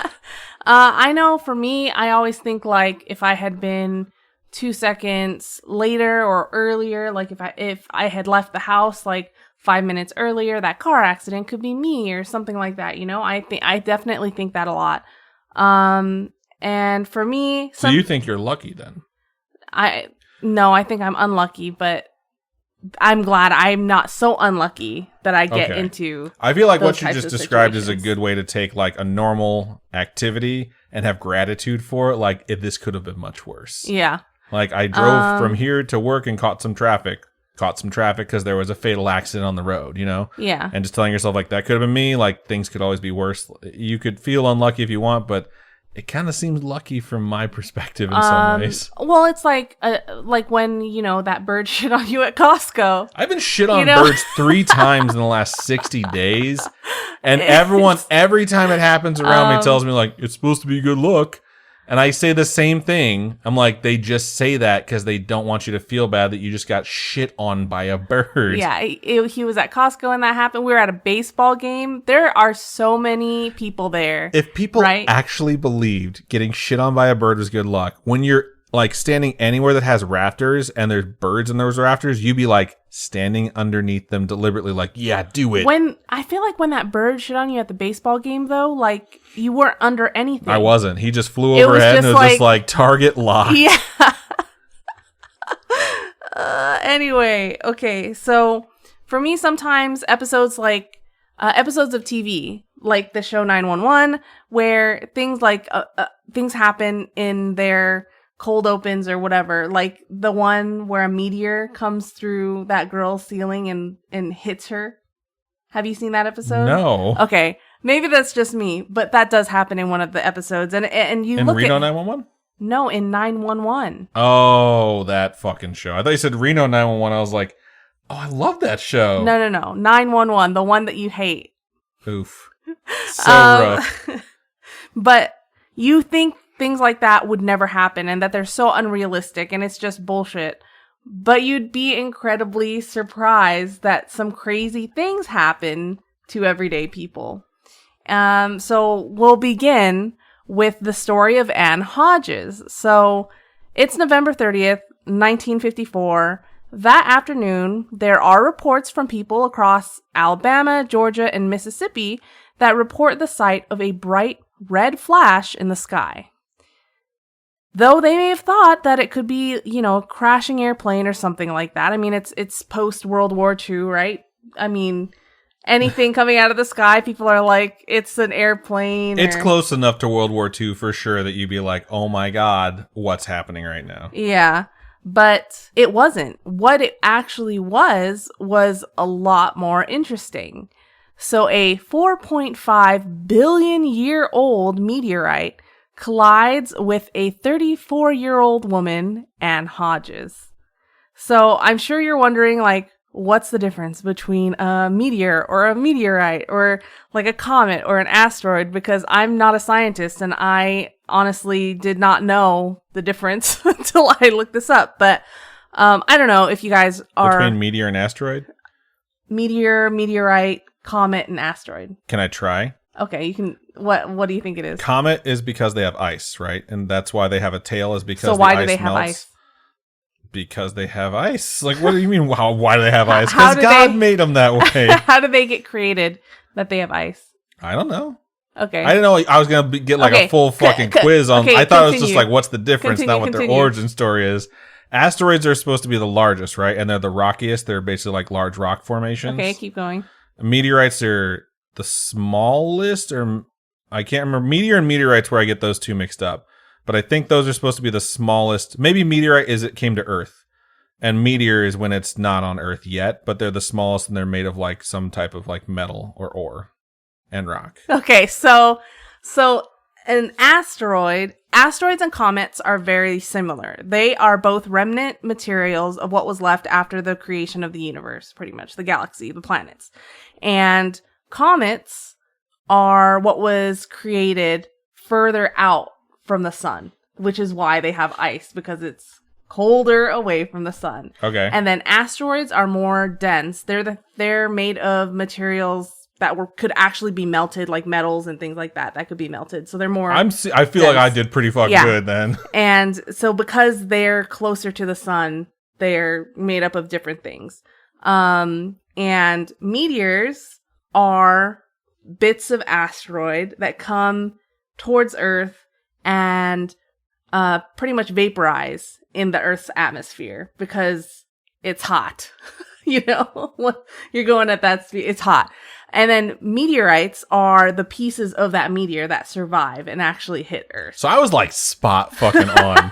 I know for me, I always think like if I had been 2 seconds later or earlier, like if I had left the house like 5 minutes earlier, that car accident could be me or something like that. You know, I definitely think that a lot. And for me, so you think you're lucky then? I think I'm unlucky, but I'm glad I'm not so unlucky that I get into. I feel like what you just described is a good way to take like a normal activity and have gratitude for it. Like, if this could have been much worse. Yeah. Like, I drove from here to work and caught some traffic because there was a fatal accident on the road, you know? Yeah. And just telling yourself like, that could have been me. Like, things could always be worse. You could feel unlucky if you want, but it kind of seems lucky from my perspective in some ways. Well, it's like when, that bird shit on you at Costco. I've been shit on birds 3 times in the last 60 days. And every time it happens around me tells me like, it's supposed to be good luck. And I say the same thing. I'm like, they just say that because they don't want you to feel bad that you just got shit on by a bird. Yeah, he was at Costco and that happened. We were at a baseball game. There are so many people there. If people actually believed getting shit on by a bird was good luck, when you're like standing anywhere that has rafters and there's birds in those rafters, you'd be like standing underneath them deliberately like, yeah, do it. When I feel like when that bird shit on you at the baseball game though, like you weren't under anything. I wasn't. He just flew overhead and it was just like target locked. Yeah. Anyway, okay. So for me, sometimes episodes of TV, like the show 911, where things like things happen in their cold opens or whatever, like the one where a meteor comes through that girl's ceiling and hits her. Have you seen that episode? No. Okay, maybe that's just me, but that does happen in one of the episodes. And you in look Reno at 911. No, in 911. Oh, that fucking show. I thought you said Reno 911. I was like, oh, I love that show. No, 911, the one that you hate. Oof. So rough. But you think things like that would never happen and that they're so unrealistic and it's just bullshit. But you'd be incredibly surprised that some crazy things happen to everyday people. So we'll begin with the story of Anne Hodges. So it's November 30th, 1954. That afternoon, there are reports from people across Alabama, Georgia, and Mississippi that report the sight of a bright red flash in the sky. Though they may have thought that it could be, a crashing airplane or something like that. I mean, it's post-World War II, right? I mean, anything coming out of the sky, people are like, it's an airplane. It's close enough to World War II for sure that you'd be like, oh my God, what's happening right now? Yeah, but it wasn't. What it actually was a lot more interesting. So a 4.5 billion year old meteorite collides with a 34-year-old woman, Anne Hodges. So I'm sure you're wondering, like, what's the difference between a meteor or a meteorite or like a comet or an asteroid? Because I'm not a scientist and I honestly did not know the difference until I looked this up. But I don't know if you guys are... Between meteor and asteroid? Meteor, meteorite, comet, and asteroid. Can I try? Okay, you can... What do you think it is? Comet is because they have ice, right? And that's why they have a tail is because so why do they have ice? Because they have ice. Like, what do you mean, why do they have ice? Because God made them that way. How did they get created that they have ice? I don't know. Okay. I didn't know I was going to get like a full fucking quiz on... I thought it was just like, what's the difference, not what their origin story is. Asteroids are supposed to be the largest, right? And they're the rockiest. They're basically like large rock formations. Okay, keep going. Meteorites are the smallest, or I can't remember. Meteor and meteorites where I get those two mixed up. But I think those are supposed to be the smallest. Maybe meteorite is it came to Earth. And meteor is when it's not on Earth yet, but they're the smallest and they're made of like some type of like metal or ore and rock. Okay, so an asteroids and comets are very similar. They are both remnant materials of what was left after the creation of the universe, pretty much, the galaxy, the planets. And comets are what was created further out from the sun, which is why they have ice, because it's colder away from the sun. Okay. And then asteroids are more dense. They're made of materials that could actually be melted, like metals and things like that could be melted. So they're more I feel dense. Like I did pretty fucking good then. And so because they're closer to the sun, they're made up of different things. And meteors are bits of asteroid that come towards Earth and pretty much vaporize in the Earth's atmosphere because it's hot. You're going at that speed, it's hot. And then meteorites are the pieces of that meteor that survive and actually hit Earth. So I was like spot fucking on.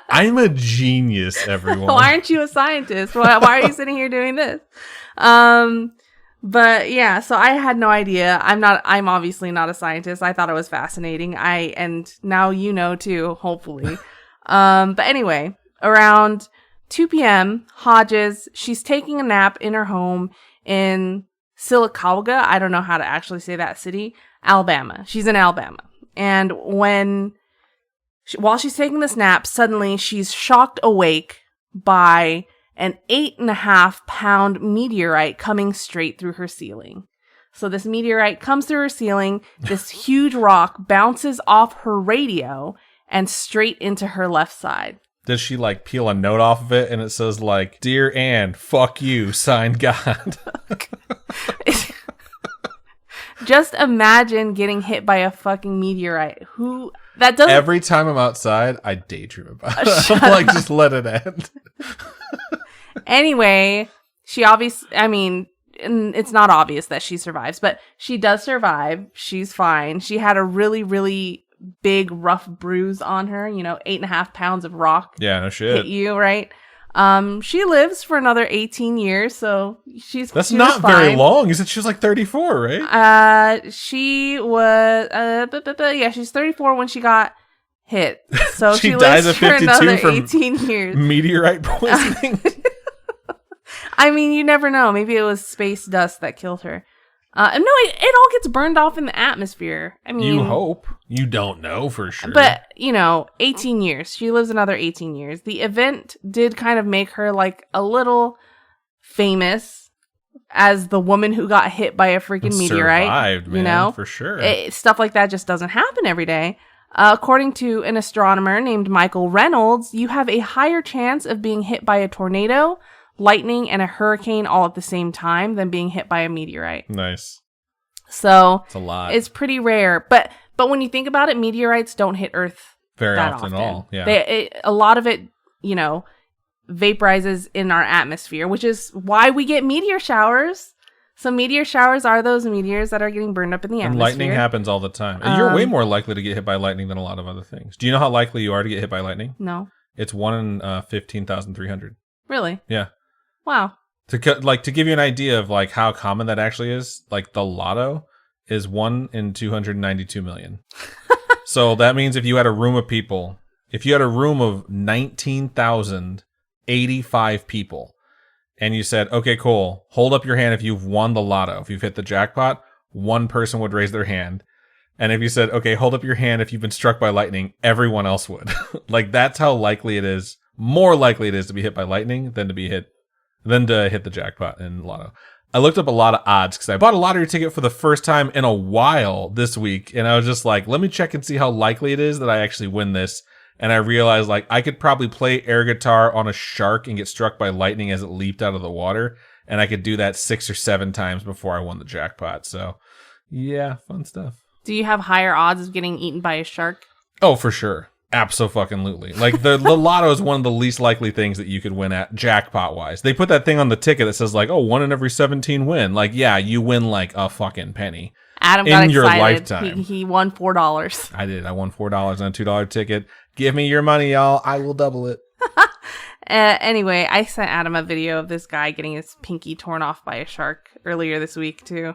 I'm a genius, everyone. Why aren't you a scientist? Why are you sitting here doing this? But yeah, so I had no idea. I'm obviously not a scientist. I thought it was fascinating. And now you know too, hopefully. But anyway, around 2 p.m., Hodges, she's taking a nap in her home in Sylacauga. I don't know how to actually say that city. Alabama. She's in Alabama. And when While she's taking this nap, suddenly she's shocked awake by an 8.5-pound meteorite coming straight through her ceiling. So this meteorite comes through her ceiling, this huge rock bounces off her radio and straight into her left side. Does she like peel a note off of it and it says like, "Dear Anne, fuck you, signed God"? Just imagine getting hit by a fucking meteorite. Every time I'm outside, I daydream about it. I'm like, just let it end. Anyway, it's not obvious that she survives, but she does survive. She's fine. She had a really, really big, rough bruise on her. 8.5 pounds of rock. Yeah, no shit. Hit you, right? She lives for another 18 years, so That's not very long. You said she was like 34, right? She was, she's 34 when she got hit. So she dies lives at for 52 another from 18 years. Meteorite poisoning. You never know. Maybe it was space dust that killed her. No, it all gets burned off in the atmosphere. You hope. You don't know for sure. But, 18 years. She lives another 18 years. The event did kind of make her, like, a little famous as the woman who got hit by a freaking meteorite. Survived, man, for sure. Stuff like that just doesn't happen every day. According to an astronomer named Michael Reynolds, you have a higher chance of being hit by a tornado, lightning, and a hurricane all at the same time than being hit by a meteorite. Nice. So it's a lot. It's pretty rare. But when you think about it, meteorites don't hit Earth very that often at all. Yeah. A lot of it, vaporizes in our atmosphere, which is why we get meteor showers. So meteor showers are those meteors that are getting burned up in the atmosphere. And lightning happens all the time. And you're way more likely to get hit by lightning than a lot of other things. Do you know how likely you are to get hit by lightning? No. It's 1 in 15,300. Really? Yeah. Wow. To give you an idea of like how common that actually is, like the lotto is 1 in 292 million. So that means if you had a room of 19,085 people, and you said, "Okay, cool, hold up your hand if you've won the lotto, if you've hit the jackpot," one person would raise their hand. And if you said, "Okay, hold up your hand if you've been struck by lightning," everyone else would. Like that's how likely it is, more likely it is to be hit by lightning than to hit the jackpot in lotto. I looked up a lot of odds because I bought a lottery ticket for the first time in a while this week. And I was just like, let me check and see how likely it is that I actually win this. And I realized like I could probably play air guitar on a shark and get struck by lightning as it leaped out of the water. And I could do that 6 or 7 times before I won the jackpot. So yeah, fun stuff. Do you have higher odds of getting eaten by a shark? Oh, for sure. Abso-fucking-lutely. Like, the lotto is one of the least likely things that you could win at, jackpot-wise. They put that thing on the ticket that says, like, 1 in every 17 win. Like, yeah, you win, like, a fucking penny. Adam got excited. Your lifetime. He won $4. I did. I won $4 on a $2 ticket. Give me your money, y'all. I will double it. Anyway, I sent Adam a video of this guy getting his pinky torn off by a shark earlier this week, too.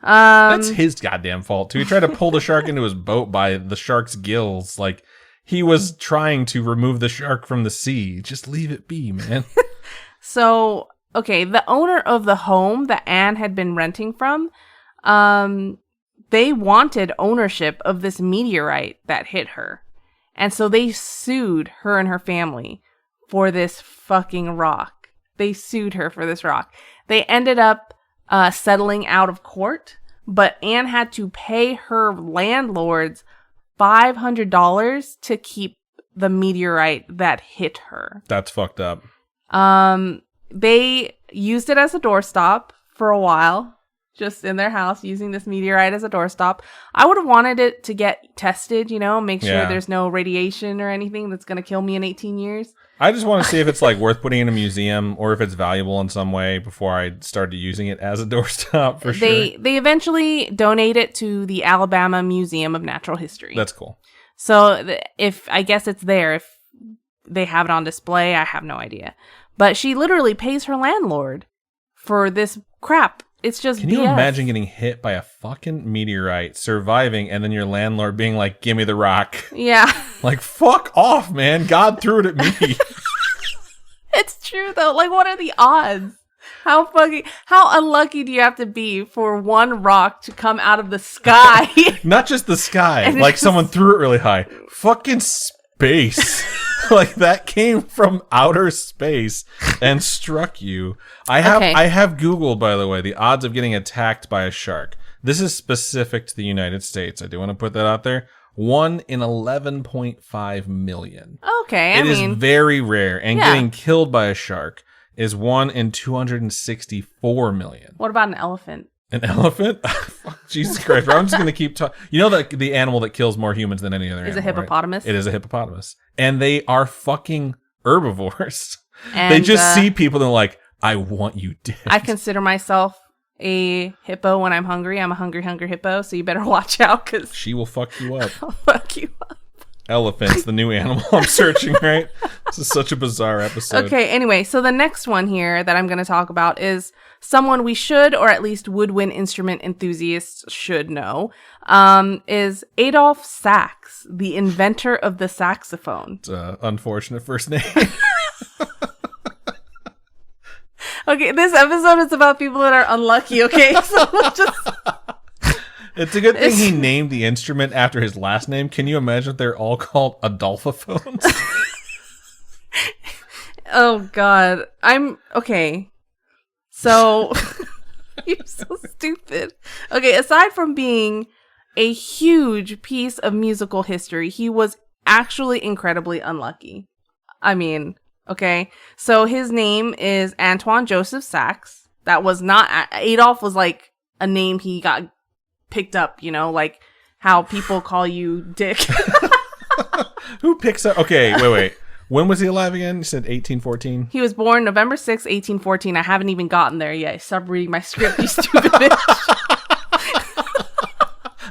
That's his goddamn fault, too. He tried to pull the shark into his boat by the shark's gills. Like, he was trying to remove the shark from the sea. Just leave it be, man. So, okay, the owner of the home that Anne had been renting from, they wanted ownership of this meteorite that hit her. And so they sued her and her family for this fucking rock. They sued her for this rock. They ended up settling out of court, but Anne had to pay her landlords $500 to keep the meteorite that hit her. That's fucked up. They used it as a doorstop for a while, just in their house, using this meteorite as a doorstop. I would have wanted it to get tested, make sure there's no radiation or anything that's going to kill me in 18 years. I just want to see if it's like worth putting in a museum or if it's valuable in some way before I started using it as a doorstop for sure. They eventually donate it to the Alabama Museum of Natural History. That's cool. So I guess it's there. If they have it on display, I have no idea. But she literally pays her landlord for this crap. It's just Can you imagine getting hit by a fucking meteorite, surviving, and then your landlord being like, "Give me the rock." Yeah. Like, fuck off, man. God threw it at me. It's true, though. Like, what are the odds? How unlucky do you have to be for one rock to come out of the sky? Not just the sky. Like, someone threw it really high. Fucking base. Like, that came from outer space and struck you. I have Googled, by the way, the odds of getting attacked by a shark. This is specific to the United States. I do want to put that out there. 1 in 11.5 million. Okay, It is very rare, and getting killed by a shark is 1 in 264 million. What about an elephant? An elephant? Jesus Christ. I'm just going to keep talking. You know that the animal that kills more humans than any other animal, is a hippopotamus? Right? It is a hippopotamus. And they are fucking herbivores. And, they just see people and they're like, I want you dead. I consider myself a hippo when I'm hungry. I'm a hungry hippo, so you better watch out because she will fuck you up. I'll fuck you up. Elephant's the new animal I'm searching, right? This is such a bizarre episode. Okay, anyway, so the next one here that I'm going to talk about is someone we should, or at least woodwind instrument enthusiasts should know, is Adolf Sax, the inventor of the saxophone. It's an unfortunate first name. Okay, this episode is about people that are unlucky, okay? So just... It's a good thing he named the instrument after his last name. Can you imagine if they're all called Adolphophones? Oh, God. Okay. So, you're so stupid. Okay, aside from being a huge piece of musical history, he was actually incredibly unlucky. I mean, okay. So his name is Antoine Joseph Sax. That was not, Adolf was like a name he got picked up, you know, like how people call you Dick. Who picks up? Okay, wait. When was he alive again? You said 1814? He was born November 6, 1814. I haven't even gotten there yet. Stop reading my script, you stupid bitch.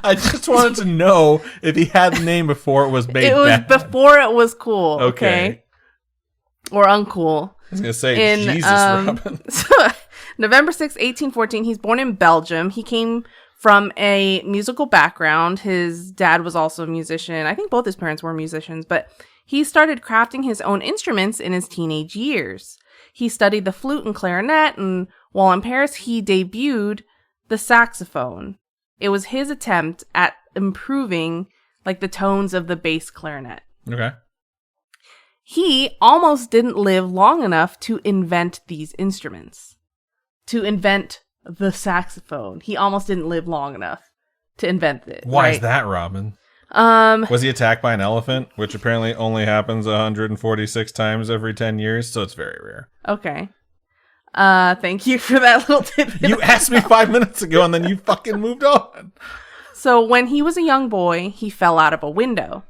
I just wanted to know if he had the name before it was made It was bad. before it was cool, okay? Or uncool. I was going to say, Jesus, Robin. So, November 6, 1814, he's born in Belgium. He came from a musical background. His dad was also a musician. I think both his parents were musicians, but he started crafting his own instruments in his teenage years. He studied the flute and clarinet, and while in Paris, he debuted the saxophone. It was his attempt at improving like the tones of the bass clarinet. Okay. He almost didn't live long enough to invent these instruments. To invent the saxophone. He almost didn't live long enough to invent it. Why right? is that, Robin? Was he attacked by an elephant, which apparently only happens 146 times every 10 years, so it's very rare. Okay. Thank you for that little tidbit. You asked me 5 minutes ago, and then you fucking moved on. So when he was a young boy, he fell out of a window.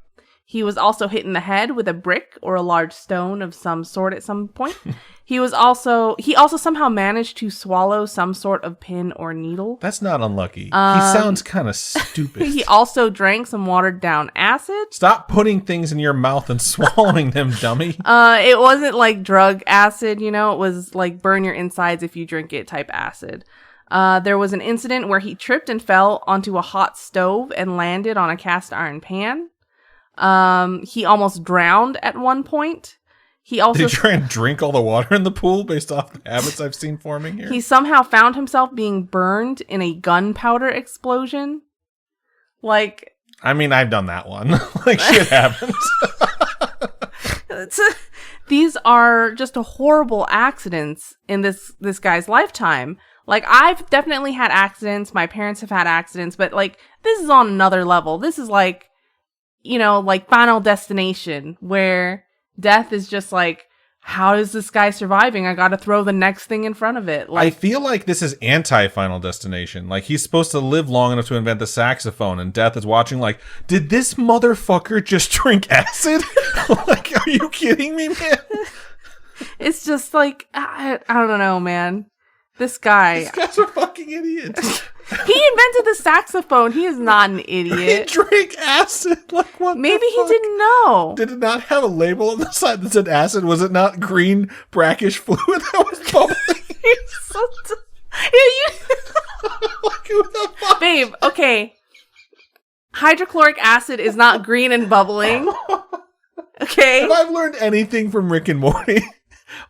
He was also hit in the head with a brick or a large stone of some sort at some point. He also somehow managed to swallow some sort of pin or needle. That's not unlucky. He sounds kind of stupid. He also drank some watered down acid. Stop putting things in your mouth and swallowing them, dummy. It wasn't like drug acid, you know, it was like burn your insides if you drink it type acid. There was an incident where he tripped and fell onto a hot stove and landed on a cast iron pan. He almost drowned at one point. Did he try and drink all the water in the pool based off the habits I've seen forming here? He somehow found himself being burned in a gunpowder explosion. Like, I mean, I've done that one. Like, shit happens. These are just horrible accidents in this guy's lifetime. Like, I've definitely had accidents. My parents have had accidents, but like, this is on another level. This is like, you know, like Final Destination, where death is just like, how is this guy surviving? I gotta throw the next thing in front of it. Like, I feel like this is anti-Final Destination. Like, he's supposed to live long enough to invent the saxophone, and death is watching like, did this motherfucker just drink acid? Like, are you kidding me, man? It's just like, I don't know, man. This guy's a fucking idiot. He invented the saxophone. He is not an idiot. He drank acid. Like, what? Maybe he didn't know. Did it not have a label on the side that said acid? Was it not green brackish fluid that was bubbling? Like, who the fuck? Babe, okay. Hydrochloric acid is not green and bubbling. Okay. If I've learned anything from Rick and Morty,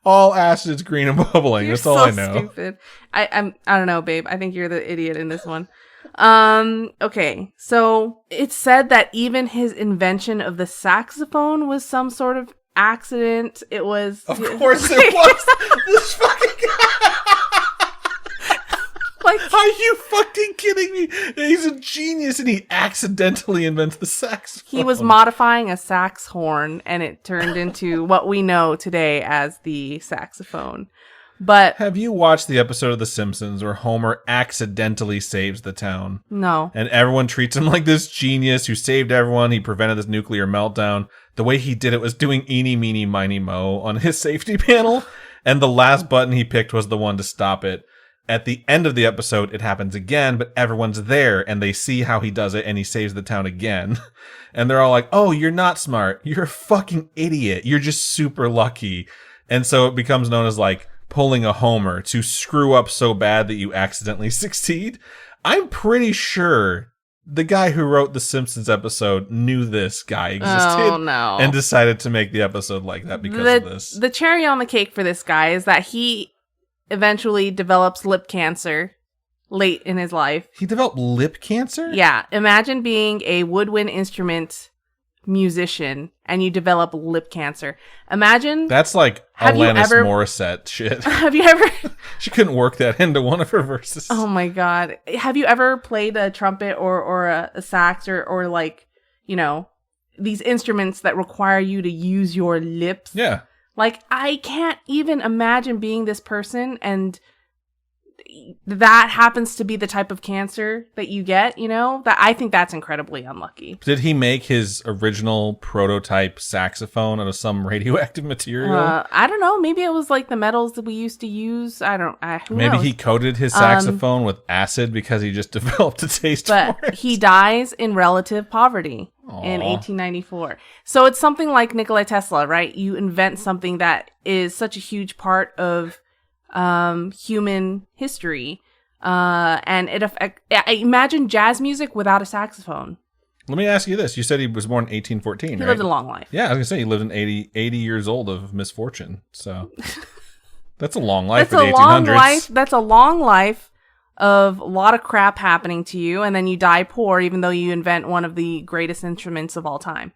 all acid's green and bubbling. You're That's all so I know. Stupid. I don't know, babe. I think you're the idiot in this one. Okay, so it's said that even his invention of the saxophone was some sort of accident. It was... Of course it was! This fucking guy! Like, are you fucking kidding me? He's a genius and he accidentally invents the saxophone. he was modifying a sax horn and it turned into what we know today as the saxophone. But have you watched the episode of The Simpsons where Homer accidentally saves the town? no. And everyone treats him like this genius who saved everyone. He prevented this nuclear meltdown. The way he did it was doing eeny, meeny, miny, mo on his safety panel. And the last button he picked was the one to stop it. At the end of the episode, it happens again, but everyone's there and they see how he does it and he saves the town again. And they're all like, oh, you're not smart. You're a fucking idiot. You're just super lucky. And so it becomes known as like pulling a Homer to screw up so bad that you accidentally succeed. I'm pretty sure the guy who wrote the Simpsons episode knew this guy existed Oh, no. and decided to make the episode like that because of this. The cherry on the cake for this guy is that he eventually develops lip cancer late in his life. He developed lip cancer? Yeah. Imagine being a woodwind instrument musician and you develop lip cancer. Imagine. That's like Alanis Morissette shit. Have you ever? She couldn't work that into one of her verses. Oh my God. Have you ever played a trumpet or a sax or like, you know, these instruments that require you to use your lips? Yeah. Like, I can't even imagine being this person and that happens to be the type of cancer that you get, you know? That I think that's incredibly unlucky. Did he make his original prototype saxophone out of some radioactive material? I don't know. Maybe it was like the metals that we used to use. Who Maybe knows? he coated his saxophone with acid because he just developed a taste for But it. he dies in relative poverty in 1894. So it's something like Nikola Tesla, right? You invent something that is such a huge part of human history, and imagine jazz music without a saxophone. Let me ask you this. You said he was born in 1814, He right? lived a long life. Yeah, I was going to say he lived in 80 years old of misfortune. So that's a long life for the 1800s. That's a long life of a lot of crap happening to you, and then you die poor even though you invent one of the greatest instruments of all time.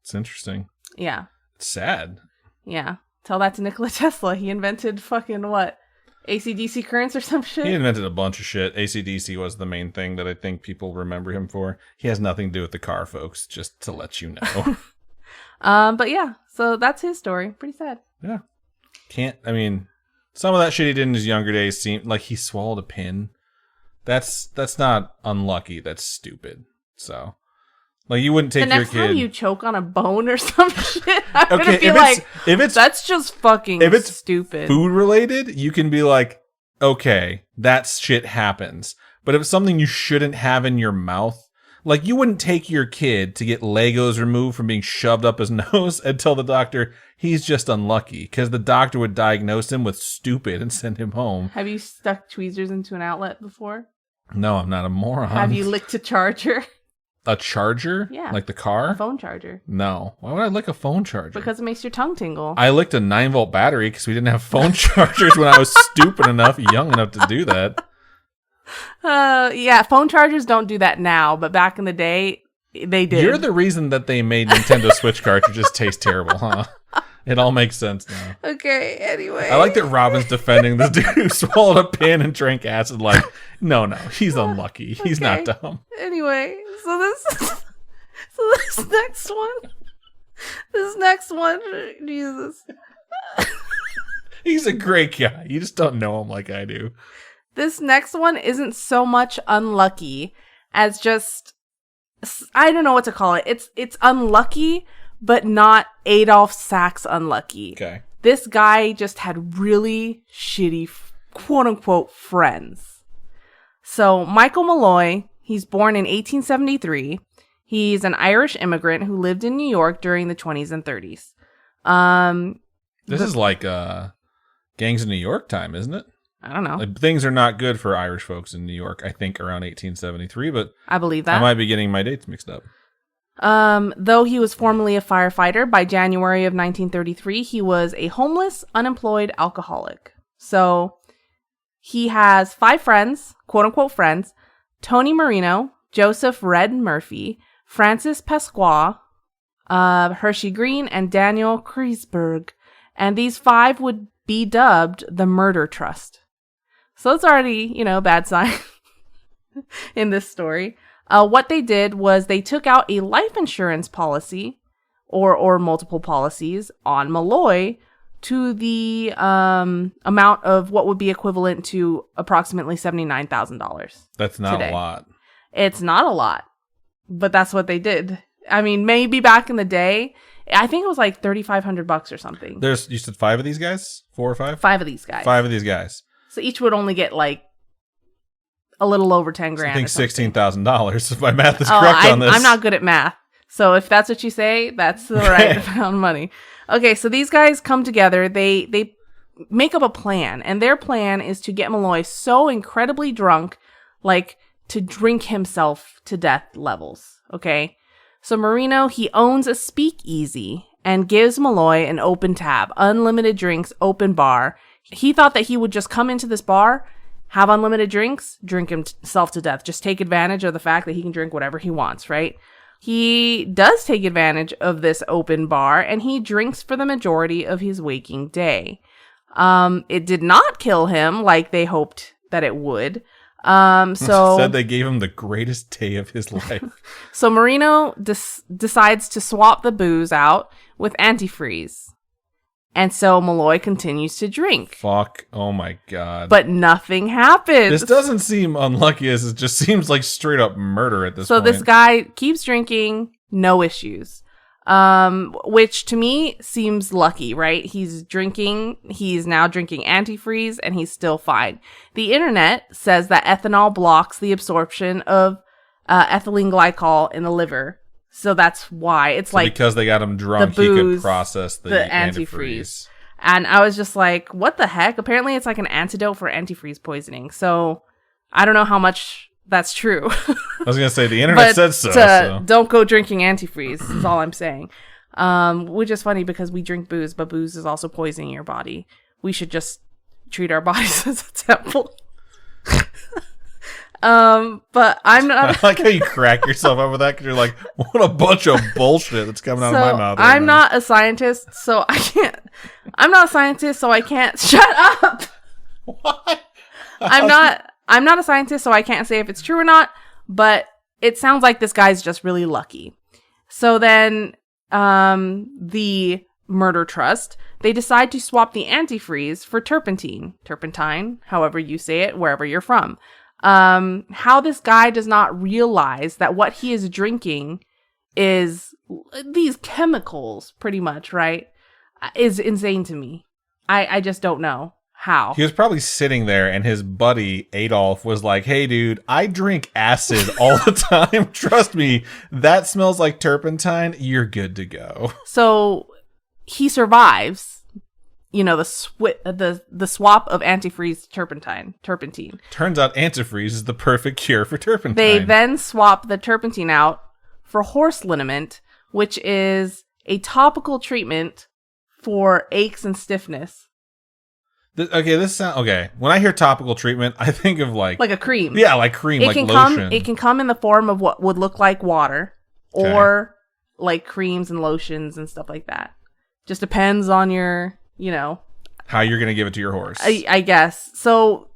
It's interesting. Yeah. It's sad. Yeah. Tell that to Nikola Tesla. He invented fucking what? AC/DC currents or some shit? He invented a bunch of shit. AC/DC was the main thing that I think people remember him for. He has nothing to do with the car, folks, just to let you know. But yeah, so that's his story. Pretty sad. Yeah. Some of that shit he did in his younger days seemed like he swallowed a pin. That's not unlucky. That's stupid. So, like, you wouldn't take the your next kid. time you choke on a bone or some shit, I'm Okay, gonna be if it's that's just fucking if it's stupid. food related, you can be like, okay, that shit happens. But if it's something you shouldn't have in your mouth, like, you wouldn't take your kid to get Legos removed from being shoved up his nose and tell the doctor he's just unlucky, because the doctor would diagnose him with stupid and send him home. Have you stuck tweezers into an outlet before? No, I'm not a moron. Have you licked a charger? A charger? Yeah. Like the car? A phone charger. No. Why would I lick a phone charger? Because it makes your tongue tingle. I licked a 9-volt battery because we didn't have phone chargers when I was stupid enough, young enough to do that. Yeah, phone chargers don't do that now, but back in the day, they did. You're the reason that they made Nintendo Switch cartridges taste terrible, huh? It all makes sense now. Okay, anyway. I like that Robin's defending this dude who swallowed a pin and drank acid. Like, no, he's unlucky. He's not dumb. Anyway, so this next one, Jesus. He's a great guy. You just don't know him like I do. This next one isn't so much unlucky as just, I don't know what to call it. It's unlucky, but not Adolf Sachs unlucky. Okay. This guy just had really shitty, quote unquote, friends. So Michael Malloy, he's born in 1873. He's an Irish immigrant who lived in New York during the 20s and 30s. This is like Gangs of New York time, isn't it? I don't know. Like, things are not good for Irish folks in New York, I think, around 1873, but I believe that. I might be getting my dates mixed up. Though he was formerly a firefighter, by January of 1933, he was a homeless, unemployed alcoholic. So he has 5 friends, quote unquote friends. Tony Marino, Joseph Red Murphy, Francis Pasqua, Hershey Green, and Daniel Kreisberg. And these 5 would be dubbed the Murder Trust. So it's already, a bad sign in this story. What they did was they took out a life insurance policy or multiple policies on Malloy to the amount of what would be equivalent to approximately $79,000. That's not a lot. It's not a lot, but that's what they did. I mean, maybe back in the day, I think it was like $3,500 or something. You said 5 of these guys? 4 or 5? 5 of these guys. 5 of these guys. So each would only get like a little over 10 grand. I think $16,000 if my math is correct on this. I'm not good at math. So if that's what you say, that's the right amount of money. Okay, so these guys come together. They make up a plan, and their plan is to get Malloy so incredibly drunk, like to drink himself to death levels. Okay, so Marino, he owns a speakeasy and gives Malloy an open tab, unlimited drinks, open bar. He thought that he would just come into this bar, have unlimited drinks, drink himself to death, just take advantage of the fact that he can drink whatever he wants, right? He does take advantage of this open bar, and he drinks for the majority of his waking day. It did not kill him like they hoped that it would. So said they gave him the greatest day of his life. So Marino decides to swap the booze out with antifreeze. And so Malloy continues to drink. Fuck. Oh my God. But nothing happens. This doesn't seem unlucky as it just seems like straight up murder at this point. So this guy keeps drinking, no issues. Which to me seems lucky, right? He's now drinking antifreeze and he's still fine. The internet says that ethanol blocks the absorption of ethylene glycol in the liver. So that's why it's so like because they got him drunk, he could process the antifreeze. And I was just like, what the heck? Apparently it's like an antidote for antifreeze poisoning. So I don't know how much that's true. I was going to say the internet said so. Don't go drinking antifreeze is all I'm saying. Which is funny because we drink booze, but booze is also poisoning your body. We should just treat our bodies as a temple. But I'm not. I like how you crack yourself up with that because you're like, what a bunch of bullshit that's coming out of my mouth. Right I'm not a scientist, so I can't. I'm not a scientist, so I can't. Shut up. What? I'm not a scientist, so I can't say if it's true or not. But it sounds like this guy's just really lucky. So then, the Murder Trust, they decide to swap the antifreeze for turpentine, however you say it, wherever you're from. How this guy does not realize that what he is drinking is these chemicals, pretty much, right? Is insane to me. I just don't know how. He was probably sitting there and his buddy Adolf was like, hey dude, I drink acid all the time. Trust me, that smells like turpentine. You're good to go. So he survives. The swap of antifreeze turpentine. Turns out antifreeze is the perfect cure for turpentine. They then swap the turpentine out for horse liniment, which is a topical treatment for aches and stiffness. Okay. When I hear topical treatment, I think of like a cream. Yeah, like cream, like lotion. It can come in the form of what would look like water, or like creams and lotions and stuff like that. Just depends on your, how you're going to give it to your horse. I guess. So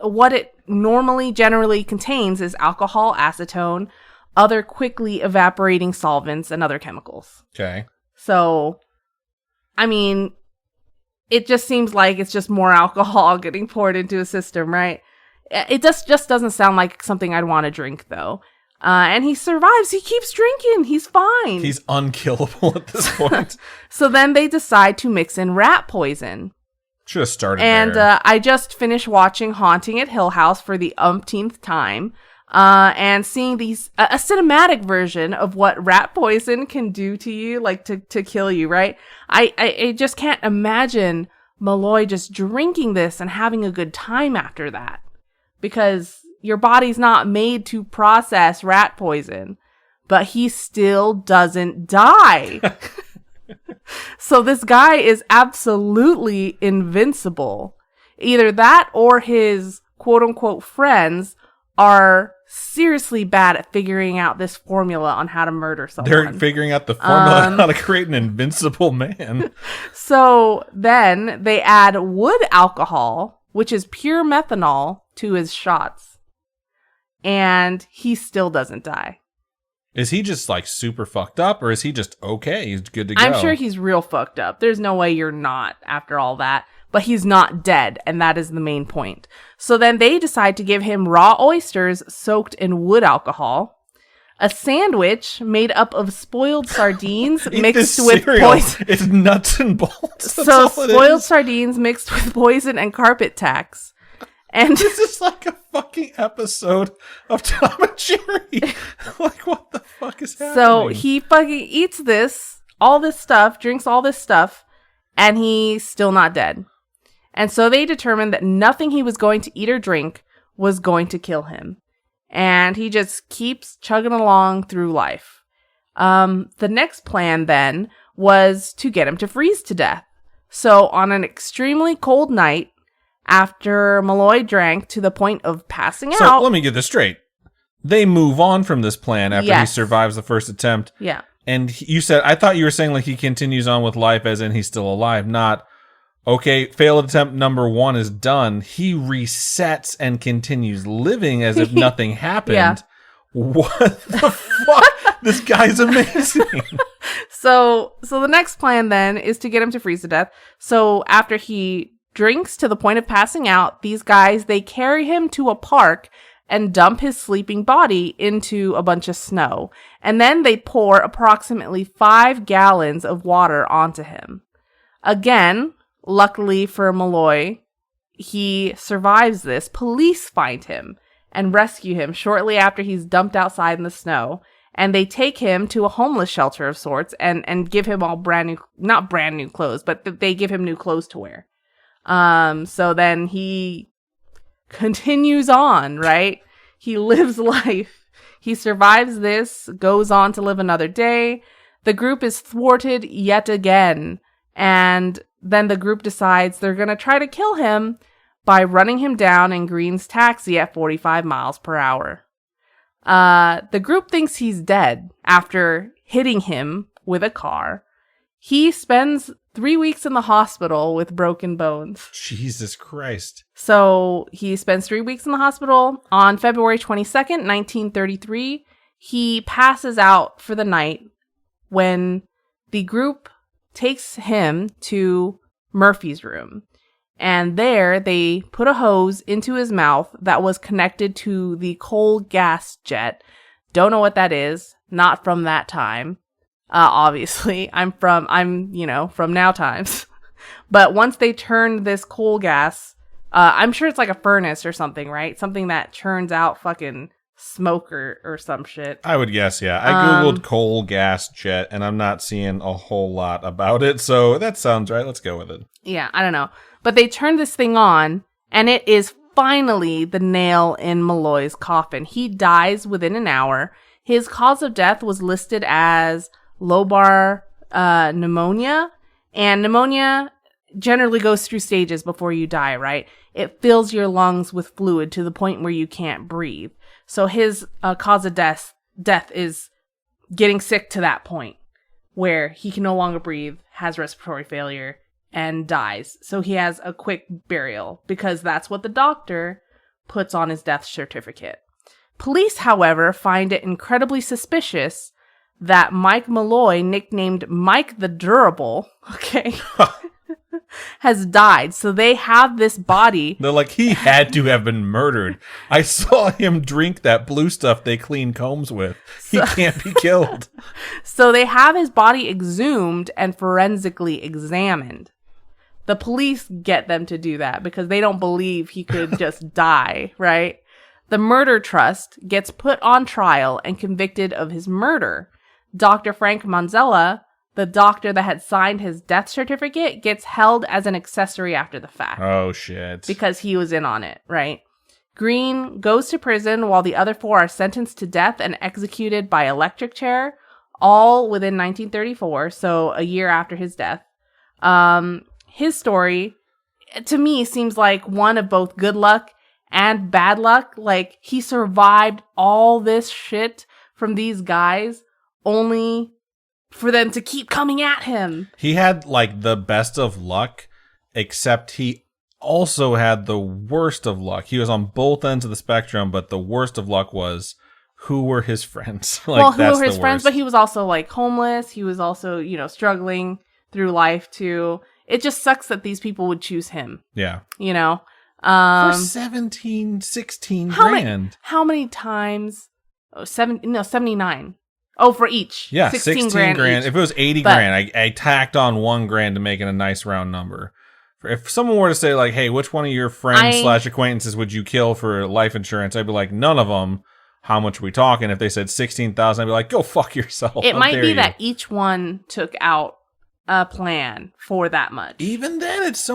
what it generally contains is alcohol, acetone, other quickly evaporating solvents, and other chemicals. Okay. So, I mean, it just seems like it's just more alcohol getting poured into a system, right? It just doesn't sound like something I'd want to drink, though. And he survives. He keeps drinking. He's fine. He's unkillable at this point. So then they decide to mix in rat poison. Should have started there. And I just finished watching Haunting at Hill House for the umpteenth time. And seeing a cinematic version of what rat poison can do to you, like to kill you, right? I just can't imagine Malloy just drinking this and having a good time after that. Because your body's not made to process rat poison, but he still doesn't die. So this guy is absolutely invincible. Either that or his quote unquote friends are seriously bad at figuring out this formula on how to murder someone. They're figuring out the formula on how to create an invincible man. So then they add wood alcohol, which is pure methanol, to his shots. And he still doesn't die. Is he just like super fucked up, or is he just okay? He's good to go. I'm sure he's real fucked up. There's no way you're not after all that. But he's not dead, and that is the main point. So then they decide to give him raw oysters soaked in wood alcohol, a sandwich made up of spoiled sardines mixed with poison. It's nuts and bolts. So spoiled sardines mixed with poison and carpet tacks. And this is like a fucking episode of Tom and Jerry. Like, what the fuck is happening? So he fucking eats all this stuff, drinks all this stuff, and he's still not dead. And so they determined that nothing he was going to eat or drink was going to kill him. And he just keeps chugging along through life. The next plan then was to get him to freeze to death. So on an extremely cold night, after Malloy drank to the point of passing out... So let me get this straight. They move on from this plan after he Yes. survives the first attempt. Yeah. And I thought you were saying like he continues on with life as in he's still alive, not... Okay, failed attempt number 1 is done. He resets and continues living as if nothing happened. Yeah. What the fuck? This guy's amazing. So the next plan then is to get him to freeze to death. So after he drinks to the point of passing out, these guys, they carry him to a park and dump his sleeping body into a bunch of snow. And then they pour approximately 5 gallons of water onto him. Again, luckily for Malloy, he survives this. Police find him and rescue him shortly after he's dumped outside in the snow. And they take him to a homeless shelter of sorts and give him all not brand new clothes, but they give him new clothes to wear. So then he continues on, right? He lives life. He survives this, goes on to live another day. The group is thwarted yet again. And then the group decides they're going to try to kill him by running him down in Green's taxi at 45 miles per hour. The group thinks he's dead after hitting him with a car. He spends 3 weeks in the hospital with broken bones. Jesus Christ. So he spends 3 weeks in the hospital. On February 22nd, 1933, he passes out for the night when the group takes him to Murphy's room. And there they put a hose into his mouth that was connected to the coal gas jet. Don't know what that is. Not from that time. Obviously. I'm from now times. But once they turned this coal gas, I'm sure it's like a furnace or something, right? Something that churns out fucking smoke or some shit. I would guess, yeah. I googled coal gas jet, and I'm not seeing a whole lot about it, so that sounds right. Let's go with it. Yeah, I don't know. But they turned this thing on, and it is finally the nail in Malloy's coffin. He dies within an hour. His cause of death was listed as lobar pneumonia, and pneumonia generally goes through stages before you die, right? It fills your lungs with fluid to the point where you can't breathe. So his cause of death is getting sick to that point where he can no longer breathe, has respiratory failure, and dies. So he has a quick burial because that's what the doctor puts on his death certificate. Police, however, find it incredibly suspicious that Mike Malloy, nicknamed Mike the Durable, has died. So they have this body. They're like, he had to have been murdered. I saw him drink that blue stuff they clean combs with. He can't be killed. So they have his body exhumed and forensically examined. The police get them to do that because they don't believe he could just die, right? The murder trust gets put on trial and convicted of his murder. Dr. Frank Manzella, the doctor that had signed his death certificate, gets held as an accessory after the fact. Oh, shit. Because he was in on it, right? Green goes to prison while the other 4 are sentenced to death and executed by electric chair, all within 1934, so a year after his death. His story, to me, seems like one of both good luck and bad luck. Like, he survived all this shit from these guys only for them to keep coming at him. He had like the best of luck, except he also had the worst of luck. He was on both ends of the spectrum, but the worst of luck was who were his friends. Like, well, who that's were his the friends? worst. But he was also like homeless. He was also, struggling through life too. It just sucks that these people would choose him. Yeah. For 17, 16 how grand. how many times? 79. Oh, for each. Yeah, 16 grand. each. If it was 80 grand, I tacked on $1,000 to make it a nice round number. If someone were to say, like, hey, which one of your friends / acquaintances would you kill for life insurance? I'd be like, none of them. How much are we talking? If they said 16,000, I'd be like, go fuck yourself. It might be that each one took out a plan for that much. Even then, it's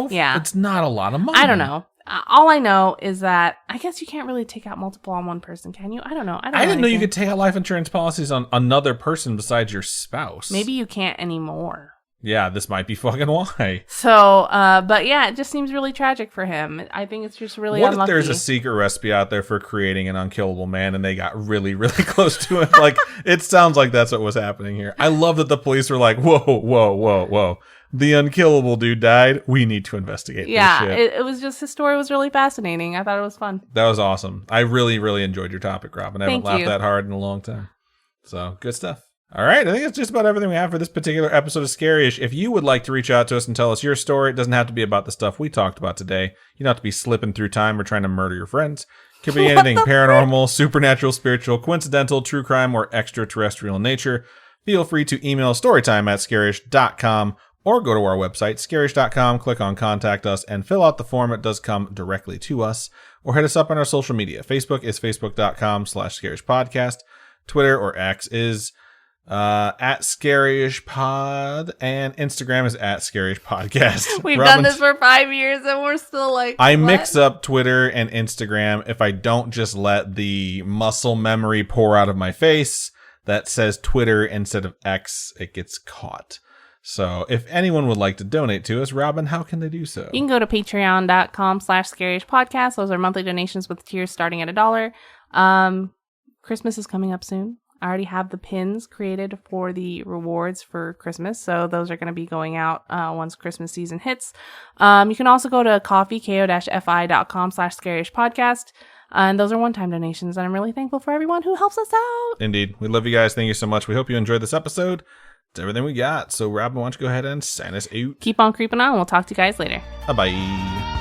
not a lot of money. I don't know. All I know is that I guess you can't really take out multiple on one person, can you? I don't know. I didn't know you could take out life insurance policies on another person besides your spouse. Maybe you can't anymore. Yeah, this might be fucking why. So, but yeah, it just seems really tragic for him. I think it's just really unlucky. What if there's a secret recipe out there for creating an unkillable man and they got really, really close to him? Like, it sounds like that's what was happening here. I love that the police were like, whoa. The unkillable dude died. We need to investigate this shit. It was just, his story was really fascinating. I thought it was fun. That was awesome. I really, really enjoyed your topic, Robin. I haven't laughed that hard in a long time. So, good stuff. All right, I think that's just about everything we have for this particular episode of Scaryish. If you would like to reach out to us and tell us your story, it doesn't have to be about the stuff we talked about today. You don't have to be slipping through time or trying to murder your friends. It could be anything paranormal, supernatural, spiritual, coincidental, true crime, or extraterrestrial in nature. Feel free to email storytime@scaryish.com or go to our website, scaryish.com, click on Contact Us, and fill out the form. It does come directly to us. Or hit us up on our social media. Facebook is facebook.com/scariyishpodcast. Twitter or X is at Scaryish and Instagram is at Scaryish We've done this for 5 years and we're still like, I mix up Twitter and Instagram if I don't just let the muscle memory pour out of my face that says Twitter instead of X. It gets caught. So if anyone would like to donate to us, Robin, how can they do so? You can go to patreon.com/scaryish podcast. Those are monthly donations with tiers starting at $1. Christmas is coming up soon. I already have the pins created for the rewards for Christmas, so those are going to be going out once Christmas season hits. You can also go to ko-fi.com/scaryish podcast, and those are one-time donations, and I'm really thankful for everyone who helps us out. Indeed. We love you guys. Thank you so much. We hope you enjoyed this episode. It's everything we got. So, Robin, why don't you go ahead and sign us out? Keep on creeping on. We'll talk to you guys later. Bye-bye.